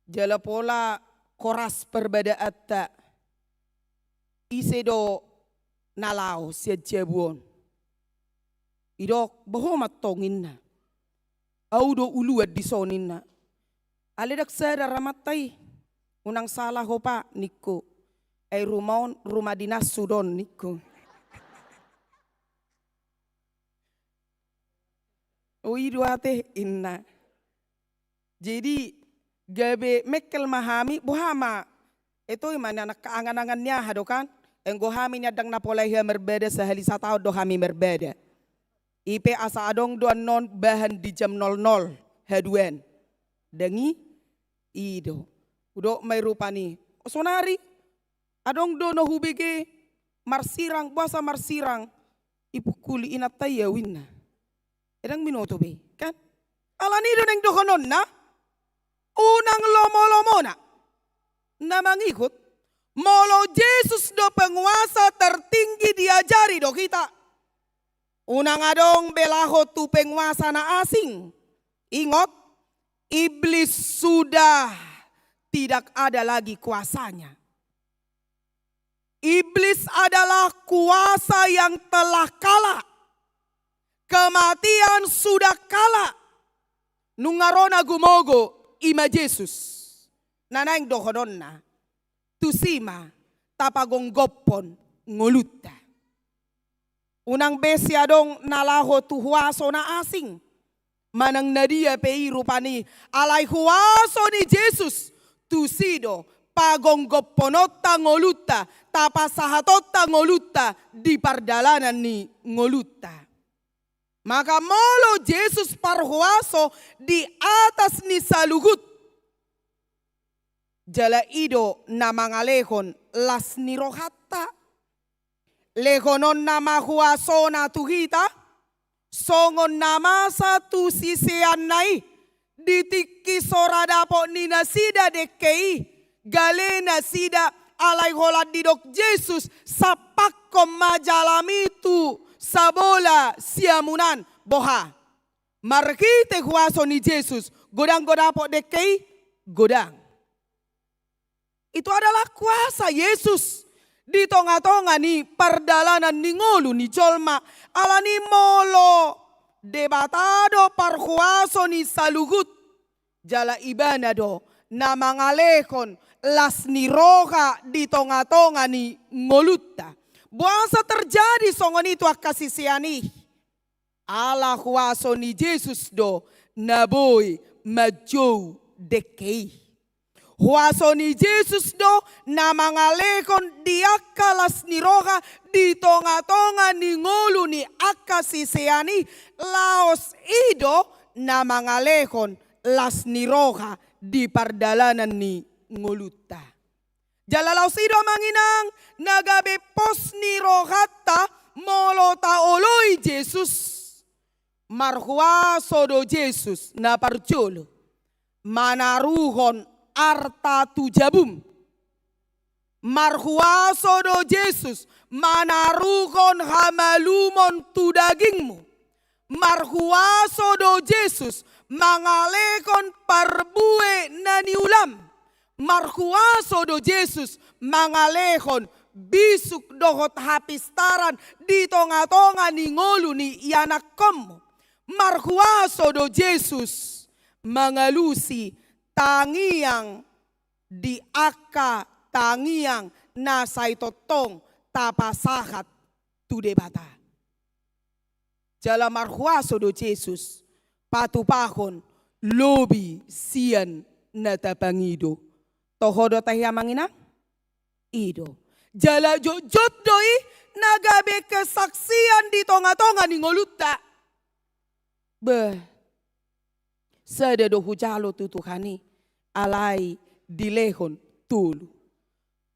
Jala pola koras perbeda atta. Ise do nalao siya jabuon. Idok bahomat tongin na. Audo uluad di sonin na. Alidak sada ramatay. Unang salah ho pa niko. Ay rumah dinas sudon niko. Uidu ate inna. Jadi gabe mekel mahami buhama. Ito mana nak kaangan-angannya hadokan. Enggo hami nyadang napolaiha merbeda sehali satao do hami merbeda. IP asa adong doan non bahan di jam 00 haduan. Dengi ido. Udo may rupani. Sonari adong do no hubige marsirang puasa marsirang ipukuli inatay yawin na. Edang minuto be kan? Alani do neng dokonon na. Unang lomo-lomo na mangikut. Molo Jesus do penguasa tertinggi diajari do kita. Unang adong belaho tu penguasa na asing. Ingat, iblis sudah tidak ada lagi kuasanya. Iblis adalah kuasa yang telah kalah. Kematian sudah kalah. Nungarona gumogo ima Jesus. Nanaing dohodon na. Tusima tapagong gopon ngoluta. Unang besi adong nalaho tu huwaso na asing. Manang nadia pei rupani alay huwaso ni Jesus. Tusido pagong goponota ngoluta. Tapasahatota ngoluta di pardalanan ni ngoluta. Maka molo Jesus parhuwaso di atas ni salugut. Jala ido na mangalehon las nirohatta. Lehonon nama huwaso na tuhita. Songon nama satu sisian nai. Ditiki soradapo ni nasida dekei. Gale nasida alay holat didok Jesus. Sapakkom majalamitu sabola siamunan boha. Markite huwaso ni Jesus. Godang-godapo dekei. Godang. Itu adalah kuasa Yesus. Di tonga-tonga ni pardalanan ni ngolu ni jolma. Ala ni molo debatado parhuaso ni salugut. Jala ibana do na mangalekon las ni roha di tonga-tonga ni ngoluta. Buasa terjadi songon itu akasisiani. Ala huaso ni Jesus do naboy majou dekei. Huwaso ni Jesus do na mangalekon di akalas ni roha di tonga-tonga ni ngulu ni akasisiani laos ido na mangalekon las ni roha di pardalanan ni nguluta. Jala laos ido manginang nagabe pos ni rohata molota oloi Jesus. Marhuwaso do Jesus na parjolo manaruhon arta tujabum Marhuaso do Jesus manarukon hamalumon tu dagingmu. Marhuaso do Jesus mangalekon parbue nani ulam. Marhuaso do Jesus mangalekon bisuk dohot hapistaran di tonga-tonga ni ngolu ni ianak komo. Marhuaso do Jesus mangalusi tangiang di aka tangiang nasay totong tapasahat tu debata. Jala marhuaso do Jesus patupahon lobi sian natapangido. Tohodo tahiya mangina ido. Jala jojot doi nagabe kesaksian di tonga-tonga ni ngoluta. Sada do hujalo tutuhani alai dilehon tulu.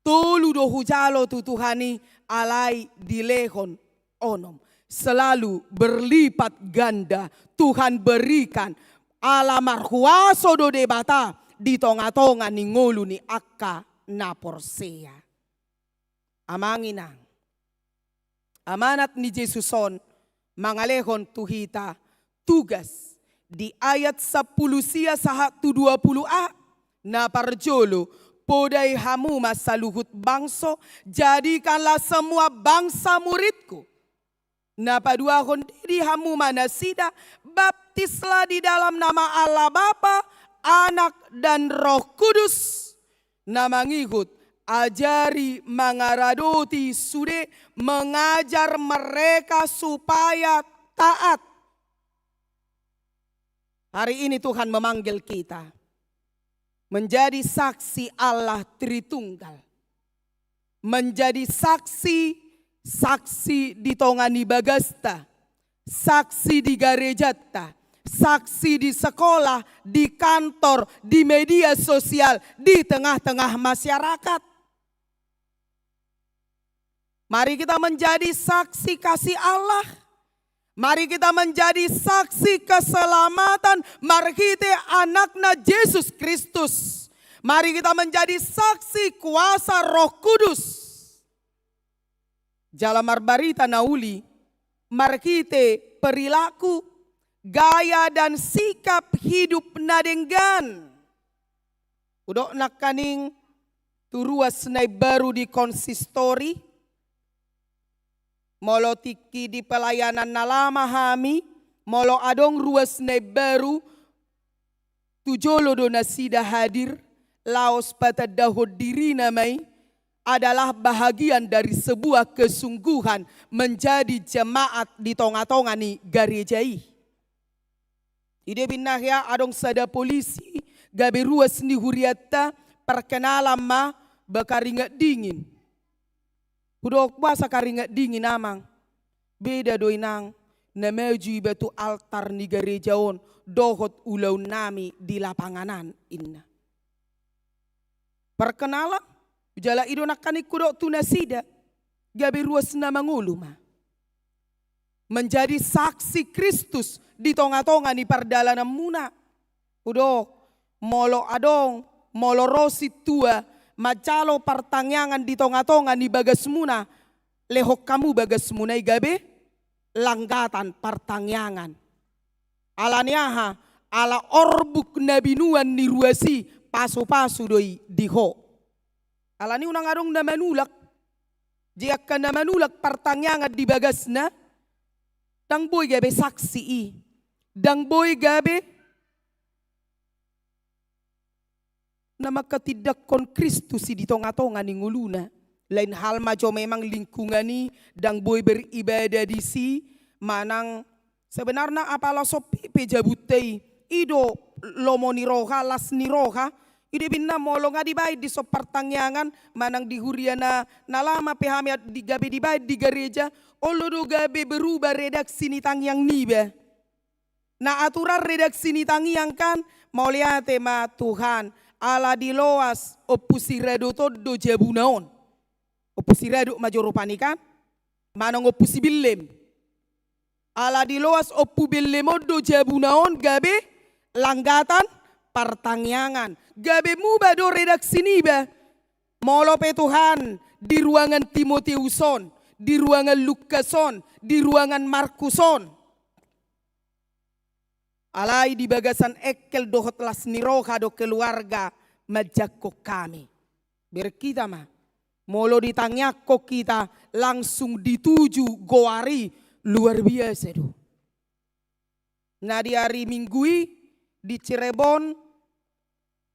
Tulu do hujalo tutuhani alai dilehon onom. Selalu berlipat ganda Tuhan berikan ala marhuaso do debata di tonga-tonga ni ngolu ni akka na porsea. Amanginang. Amanat ni Jesuson mangalehon tuhita tugas di ayat 10 sia saha tu 20a na parjolo podai hamu masaluhut bangso jadikanlah semua bangsa muridku. Na paduahon diri hamu manasida baptislah di dalam nama Allah Bapa, Anak dan Roh Kudus. Na mangikut ajari mangaradoti sude mengajar mereka supaya taat. Hari ini Tuhan memanggil kita menjadi saksi Allah Tritunggal. Menjadi saksi di tongani bagasta, saksi di garejata, saksi di sekolah, di kantor, di media sosial, di tengah-tengah masyarakat. Mari kita menjadi saksi kasih Allah. Mari kita menjadi saksi keselamatan. Mari kita anaknya Yesus Kristus. Mari kita menjadi saksi kuasa Roh Kudus. Jala marbarita nauli, markite perilaku, gaya dan sikap hidup nadenggan. Udok nak kaning turuas nai baru di konsistori, molo tiki di pelayanan nalama hami, molo adong ruas nai baru, tujolo do nasida hadir, laos patadahod diri namai, adalah bahagian dari sebuah kesungguhan menjadi jemaat di tonga-tonga ni garejai. Ide binahya adong sada polisi gabe ruas ni huriata perkenalan ma bakaringat dingin. Hudok basa karingat dingin amang. Beda doinang na meju batu altar ni garejaon dohot ulau nami di lapanganan inna. Perkenalan jala ido nakani kudok tunasida gabe ruas na manguluma. Menjadi saksi Kristus di tonga-tonga ni pardalanan muna. Udok molo adong molo rosi tua macalo pertangyangan di tonga-tonga ni bagas muna. Lehok kamu bagas muna gabe langgatan pertangyangan. Alaniaha ala orbuk nabinuan ni ruasi pasu-pasu doi diho. Alani unang arong na manulak, jiak ka na manulak partangyangan di bagas na, dang boy gabe saksi i, dang boy gabe na makatidak kon Kristus di tonga-tonga ni nguluna. Lain hal majo memang lingkungan ni, dang boy beribadah di si, manang sebenarnya apalah sopi pejabutei, ido lomo ni roha, las ni roha, ide binna molo nga dibayad di so pertangyangan manang di huriana nalama pehami di gabe dibayad di gereja olo do gabe berubah redaksi ni tangyang niba. Na aturan redaksi ni tangyang kan mau lihat tema Tuhan ala di loas opusirado todo jabunaon. Opusirado majorupani kan manang opusi billem. Ala di loas opu billemodo jabunaon gabe langgatan pertangyangan. Gabe muba do redaksi niba. Molope Tuhan di ruangan Timoteuson, di ruangan Lukason, di ruangan Markuson. Alai di bagasan ekel dohot las niroha do keluarga majako kami. Berkita mah, molo ditanyako kita langsung dituju goari luar biasa do. Nah di hari Minggui di Cirebon,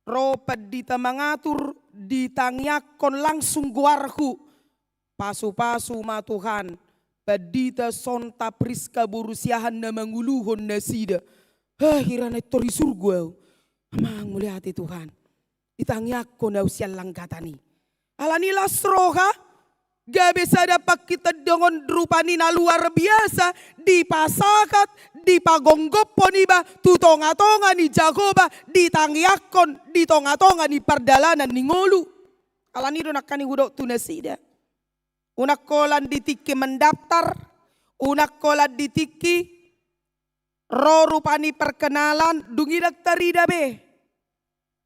ropet dita mengatur ditangyakon langsung guarku pasu-pasu ma Tuhan pedita sonta priska burusiahan na manguluhon na sida hirana tori surga amang mulia hati Tuhan ditangyakon na usian langkatani alani lasroha gak bisa dapat kita dengan rupani na luar biasa dipasakat dipagonggopon iba tutonga-tonga ni jagoba ditangyakon ditonga-tonga ni pardalanan ni ngolu alani do nakani hudok tunasida unak kolan ditiki mendaftar unak kolan ditiki ro rupani perkenalan dungi daktarida be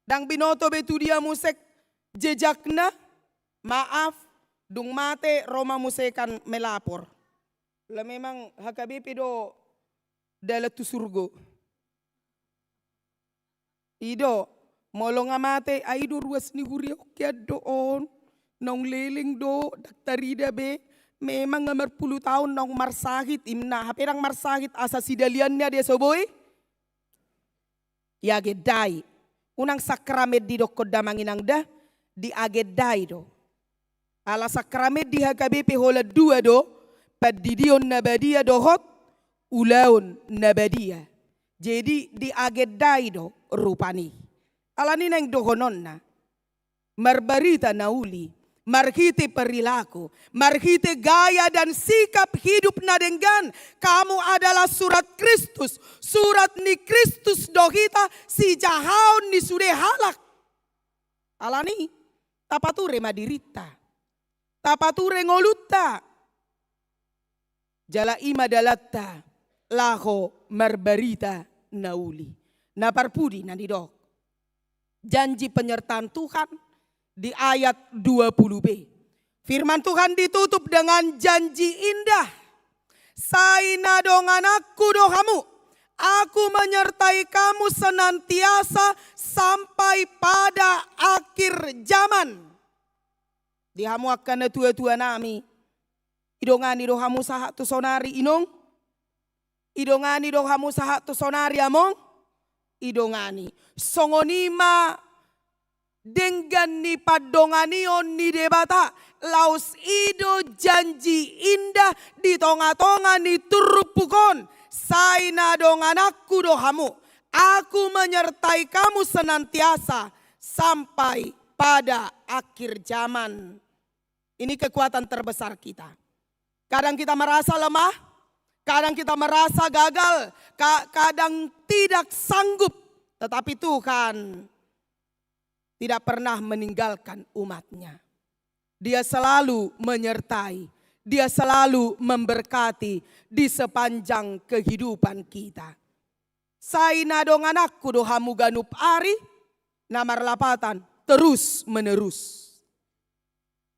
dang binoto be tu dia musek jejakna maaf dung mate Roma musekan melapor. Lah memang HKBP do dalat tu surgo. Ido molong mate aido ruas ni huriok kya doon. Nong leling do daktarida be memang ngamar 10 tahun nong marsahit imna haperang marsahit asa sidaliannya dia soboy. Ya gedai. Unang sakramed di dokod damanginang dah di agedai do. Ala sakramet di HKBP hola 2 do padidion nabadia dohot ulaun nabadia. Jadi di agedai do rupani. Ala ni nang dohonon na. Marbarita nauli. Marhite perilaku. Marhite gaya dan sikap hidup na dengan. Kamu adalah surat Kristus. Surat ni Kristus dohita si jahaun ni sude halak. Ala ni tapature madirita. Tapature ngolutta. Jala ima dalatta laho marbarita nauli. Naparpudi nandidok. Janji penyertaan Tuhan di ayat 20b. Firman Tuhan ditutup dengan janji indah. Saina dongan aku dohamu. Aku menyertai kamu senantiasa sampai pada akhir zaman. Dihamu akan na tua-tua nami. Idongani dohamu sahat tu sonari inong. Idongani dohamu sahat tu sonari among. Idongani. Songonima dengan ni padonganion ni debata. Laus ido janji indah di tonga-tonga ni turupukon. Saina dongan aku dohamu. Aku menyertai kamu senantiasa sampai pada akhir zaman. Ini kekuatan terbesar kita. Kadang kita merasa lemah, kadang kita merasa gagal, kadang tidak sanggup. Tetapi Tuhan tidak pernah meninggalkan umatnya. Dia selalu menyertai, dia selalu memberkati di sepanjang kehidupan kita. Saina dongan aku dohamu ganup ari, namar lapatan terus menerus.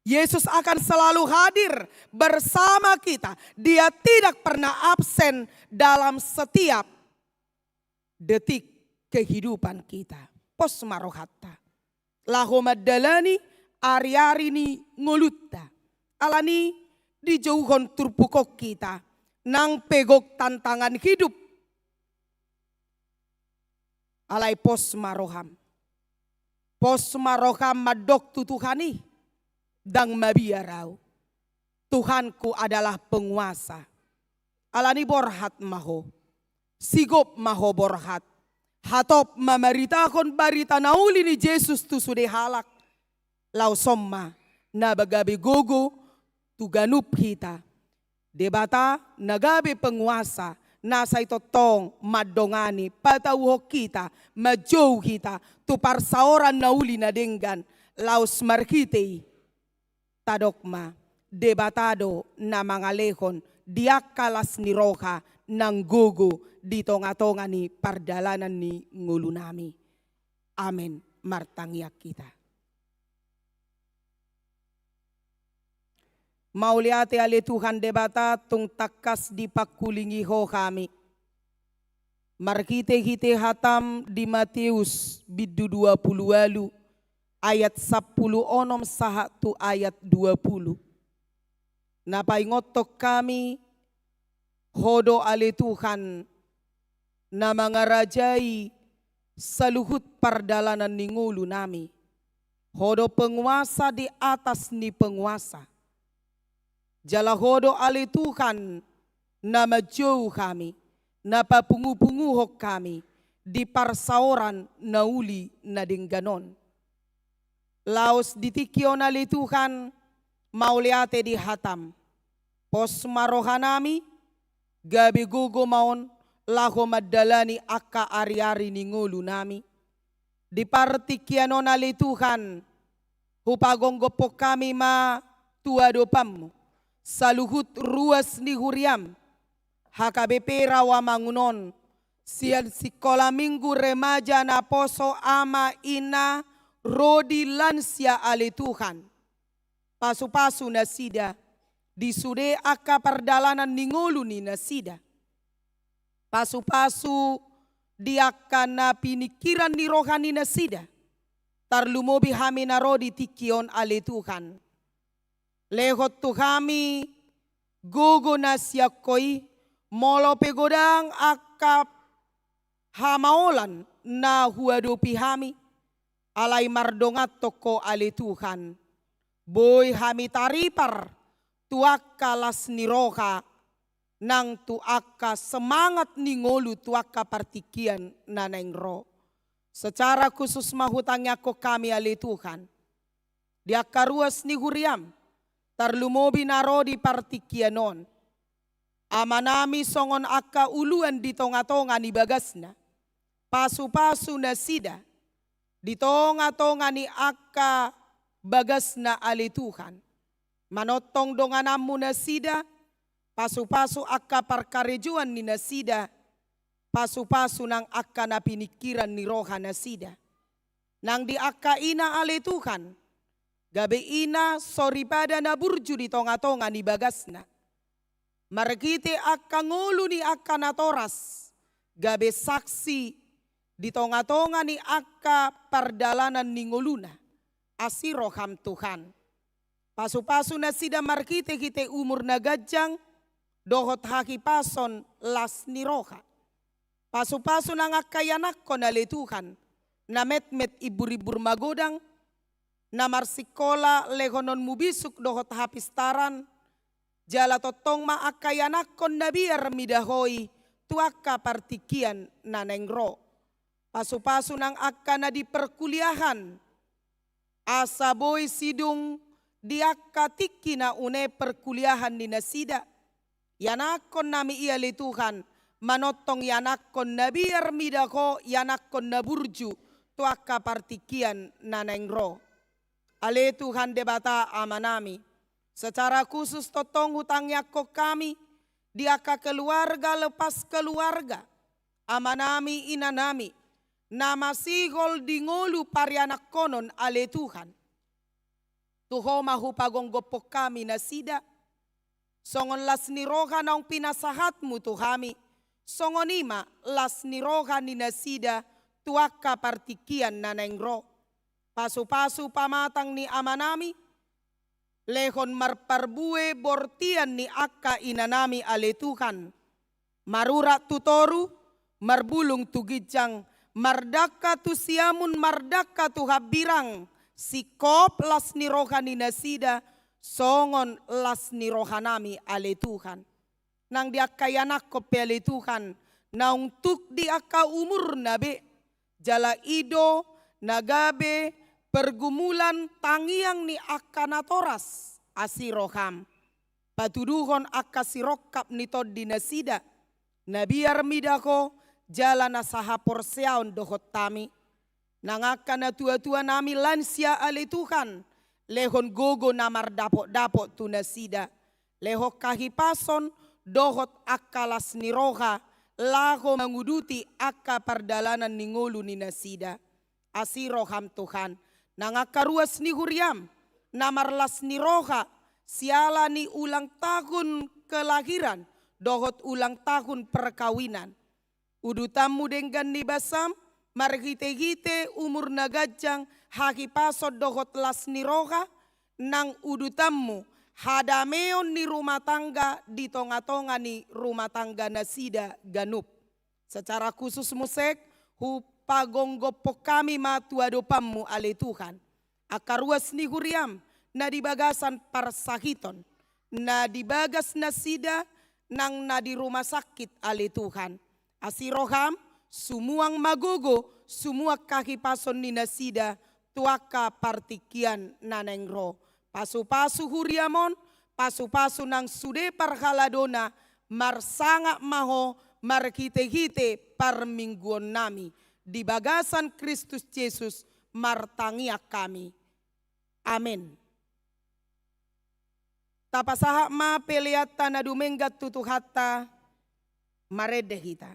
Yesus akan selalu hadir bersama kita. Dia tidak pernah absen dalam setiap detik kehidupan kita. Pos marohatta. Laho madalani ari-ari ni ngolutta. Alani dijauhon turpukok kita. Nang pegok tantangan hidup. Alai pos maroham. Pos maroham madok tutuhani. Dang mabiarau. Tuhanku adalah penguasa. Alani borhat maho. Sigop maho borhat. Hatop mamaritakon barita nauli ni Jesus tu sude halak. Lau somma nabagabe gogo tu ganup kita. Debata nagabe penguasa. Nasa itotong madongani patauhok kita. Majou kita. Tu parsaoran nauli na denggan. Laus markitei. Tadokma, debatado na mga lehon, diakalas ni roha ng gugu di tonga-tonga ni pardalanan ni ngulunami. Amen. Martangyak kita. Mauliate ale Tuhan debata tung takas di pakulingi ho kami. Markite-kite hatam di Matius bidu 20 ayat 10 onom sahatu ayat 20. Napaingotok kami hodo ale Tuhan na mangarajai saluhut pardalanan ni ngulu nami. Hodo penguasa di atas ni penguasa. Jala hodo ale Tuhan na majauh kami. Na papungu-punguhok kami di parsaoran na uli na dingganon. Laos ditikyon ali Tuhan mauliate di hatam. Pos marohanami gabi gugo maon laho madalani akka ari-ari ni ngulu nami. Di partikyanon ali Tuhan hupagonggopo kami ma tuadopam saluhut ruas ni huriam. HKBP Rawamangunon, sian sekolah minggu remaja na poso ama ina rodi lansia ale Tuhan. Pasu-pasu nasida, disude aka perdalanan ningolu ni nasida. Pasu-pasu diakan na pinikiran ni rohani nasida. Tarlumobi hami na rodi tikion ale Tuhan. Lehot tu kami gogo nasyakoi. Molo pegodang akap hamaolan na huadopi hami alai mardongat toko ale Tuhan. Boy hami taripar tuaka las niroha nang tuaka semangat ningolu tuaka partikian naneng ro. Secara khusus mahutangnya ko kami ale Tuhan. Diaka ruas ni huriam tarlumobi naro di partikianon. Amanami songon akka uluan di tonga-tonga ni bagasna. Pasu-pasu na sida. Di tonga-tonga ni akka bagasna ali Tuhan. Manotong donganamu na sida. Pasu-pasu akka parkarejuan ni nasida. Pasu-pasu nang akka na pinikiran ni roha nasida. Nang di akka ina ali Tuhan. Gabe ina soribada na burju di tonga-tonga ni bagasna. Margite akka ngulu ni akka natoras, gabe saksi di tonga-tonga ni akka pardalanan ni nguluna, asiroham Tuhan. Pasu-pasu na sida margite kite umur na gajang, dohot haki pason las ni roha. Pasu-pasu na akka yanak ko na le Tuhan, na met-met ibur-ibur magodang, na marsikola lehonon mubisuk dohot hapistaran, jala totong maakayanak kon na biar midahoy tuaka partikian nanengro. Pasu-pasu nang akka na di perkuliahan. Asaboy sidung diaka tiki na une perkuliahan ni nasida. Yanakon nami iya li Tuhan. Manotong yanakon na biar midaho yanakon na burju tuaka partikian nanengro. Ale Tuhan debata amanami. Secara khusus totong hutangnya ko kami, diaka keluarga lepas keluarga, amanami inanami, nama sigol di ngolu parianak konon ale Tuhan. Tuho mahu pagonggopok kami nasida, songon las niroha naong pinasahatmu tuhami, songon ima las niroha ni nasida tuaka partikian nanengro. Pasu-pasu pamatang ni amanami, lehon marparbue bortian ni akka inanami ale Tuhan. Marura tutoru, marbulung tugijang, mardaka tu siamun mardaka tu habirang, sikop las ni rohani nasida, songon las ni rohanami ale Tuhan. Nang di akka yanak ko ale Tuhan, naung tuk di akka umur nabe, jala ido, nagabe, pergumulan tangiang ni akka natoras asiroham. Patuduhon akka sirokap nitod dinasida. Nabiar midako jala nasaha porseaon dohot tami. Nangaka na tua-tua nami lansia ale Tuhan. Lehon gogo namar dapot-dapot tu nasida. Leho kahipason dohot akalas niroha. Laho menguduti akka perdalanan ningolu ni nasida. Asiroham Tuhan. Nangakaruas ni huriam, namarlas ni roha, sialani ulang tahun kelahiran, dohot ulang tahun perkawinan. Udutammu dengan nibasam, marhite-hite umur nagajang, haki pasod dohot las niroha, nang udutammu, hadameon ni rumah tangga, di tonga-tonga ni rumah tangga nasida ganup. Secara khusus musek, hupagonggopok kami matuadopammu ale Tuhan. Akaruas ni huriam, na di bagasan parsahiton, na di bagas nasida, nang na di rumah sakit ale Tuhan. Asiroham, sumuang magogo, semua kaki pason ni nasida, tuaka partikian nanengro. Pasu-pasu huriamon, pasu-pasu nang sude parhaladona, marsanga maho, marhite-hite parmingguon nami. Di bagasan Kristus Yesus, martangia kami. Amin. Tapasaha ma peliat tanah dumenggat tutuhata, marede kita.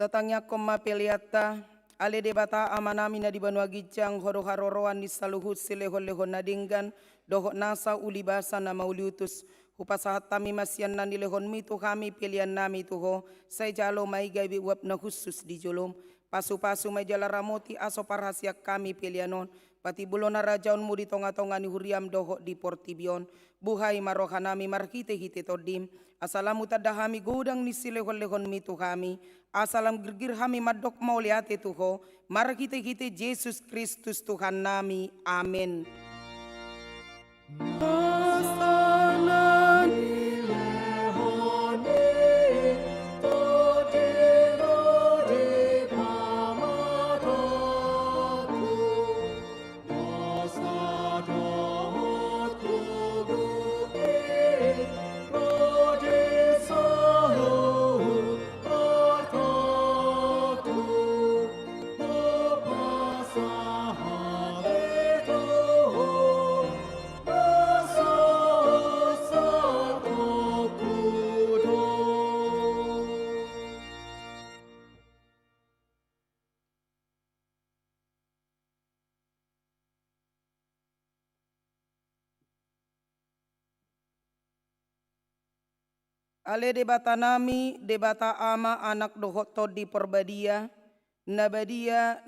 Datangnya koma peliata, ale debata amanami na di banua gijang, horo haroroan di saluhut silehon-lehon nadinggan, dohok nasa ulibasa na mauliutus, hupasahat tami masian nan dilehon mitu kami pilihan nami tuho, saya jalo mai gaibi uap na khusus di jolom, pasu-pasu may jala ramoti aso parhasiak kami pilihanon, pati bulon na rajaon mu di tonga-tonga ni huriam dohok di portibion, buhay marohanami marhite-hite todim, asalamu tadahami gudang ni silehon-lehon mitu kami, asalam gergir hami madok mauliate tuho, marhite-hite Yesus Kristus Tuhan nami, amin. Ale debata nami, debata ama anak doho to di perbadia, nabadia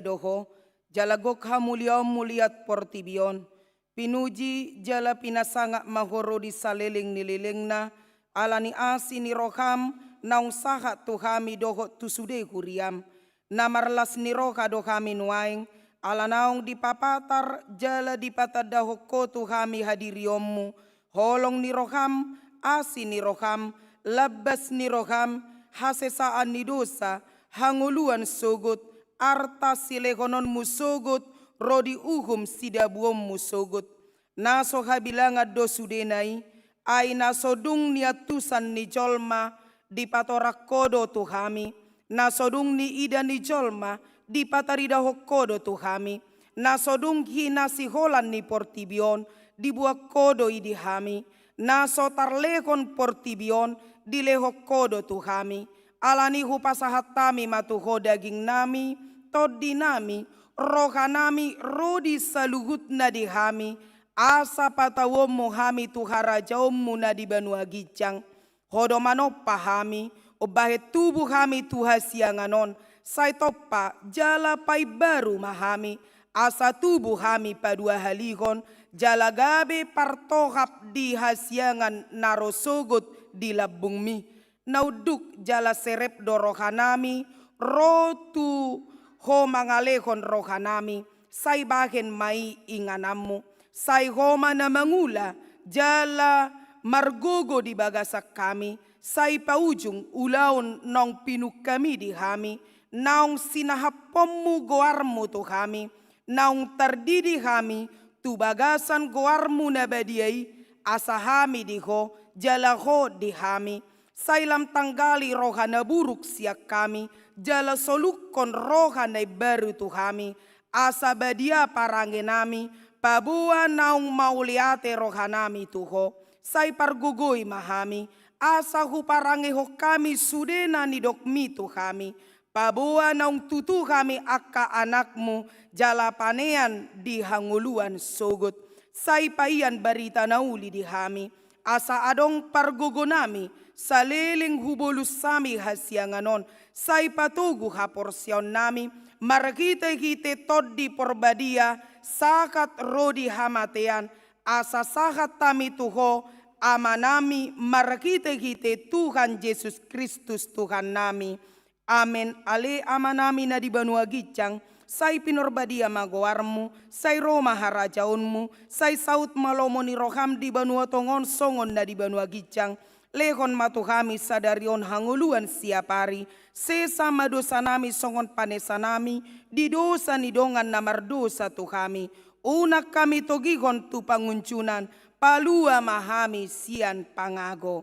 doho, jalagok hamuliom muliat portibion, pinuji jala pinasangak mahoro di saleling nililingna, alani asi ni roham, naung sahat tuhami doho tusude huriam, namarlas ni roha dohami nuaing, ala naung dipapatar jala dipatadaho ko tuhami hadiriomu, holong ni roham, asi ni roham, labas ni roham, hasesaan ni dosa, hanguluan sogot, arta silekonon musogot, rodi uhum sidabuom musogot. Naso habilangat dosudenai, ay nasodung niatusan ni jolma, di patorak kodo tuhami, nasodung ni ida ni jolma, di pataridahok kodo tuhami, nasodung hinasiholan ni portibion, dibuak kodo idihami, naso tarlekon portibion, dilehok kodo tuhami, alani hupasahat tami matuho daging nami, todi nami, rohanami rodi saluhut nadihami, asa patawom muhami tuharajaom muna di banua gijang, hodomano pahami, obahe tubuh hami tuhasianganon, say topa jala pai baru mahami, asa tubuh hami padua halihon, jalagabe partohap di hasiangan narosogot di labung mi, nauduk jala serep do rohanami, rotu ho mangalehon rohanami, say bahen mai inganamu, say homa na mangula, jala margogo di bagasak kami, say paujung ulaon nong pinuk kami di hami, naung sinahapommu goarmu tu kami, naung terdidi kami, tu bagasan goarmu nabadiai, asahami diho, jalaho dihami, sailam tanggali rohana buruk siak kami, jala solukon rohana baru tu kami, asa badia parangenami, pabua naung mauliate rohanami tuho, say pargugoi mahami, asa huparangeho kami sudena nidok mitu kami, pabua naung tutu kami akka anakmu, jala panean di hanguluan sogot, say paian barita nauli di hami, asa adong pargogonami, saliling hubolus sami hasianganon, say patugu haporsyon nami, markite-kite todi porbadia, sakat rodi hamatean, asa sakat tami tuho, amanami markite-kite Tuhan Yesus Kristus Tuhan nami. Amen. Ale amanami na di banua gicang, say pinorbadia magoarmu, say Roma harajaunmu, say saut malomoni roham di banua tongon songon na di banua gicang, lehon matuhami sadarion hanguluan siapari, sesama dosa nami songon panesa nami, di dosa nidongan namar dosa tuhami, unak kami togihon tu panguncunan, palua mahami sian pangago.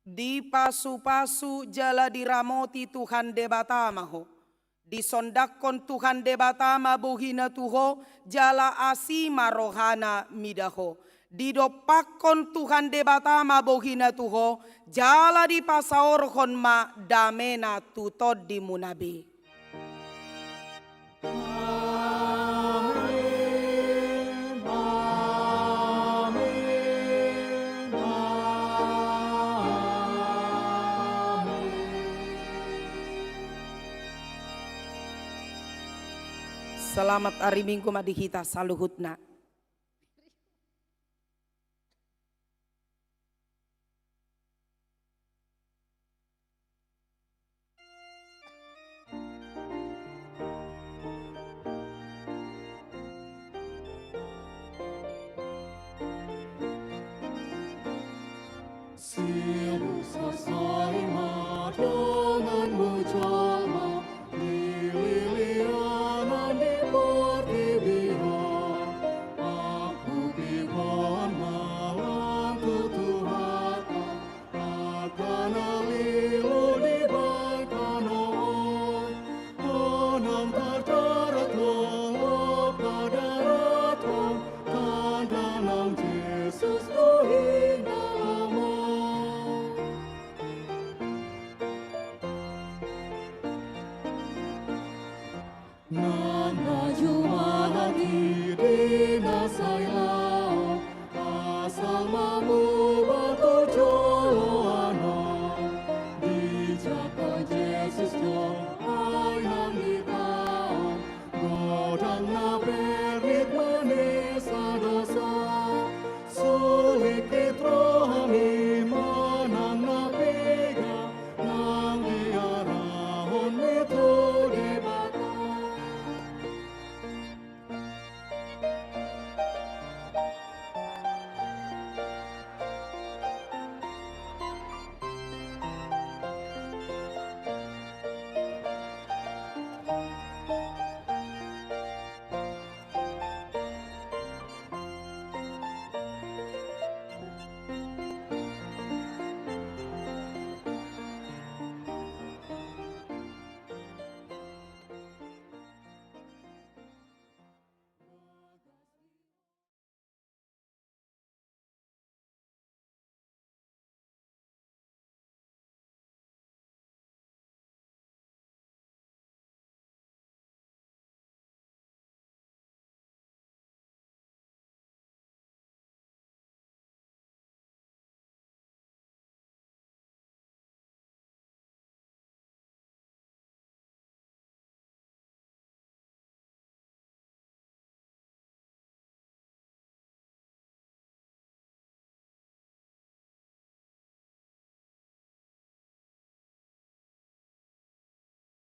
Di pasu-pasu jala diramoti Tuhan debatamaho. Di sondakon Tuhan debatama bohina tuho jala asima rohana midaho. Di dopakon Tuhan debatama bohina tuho jala di pasaorhon ma damena tutod di munabi. Selamat hari Minggu madihita saluhutna. Siapa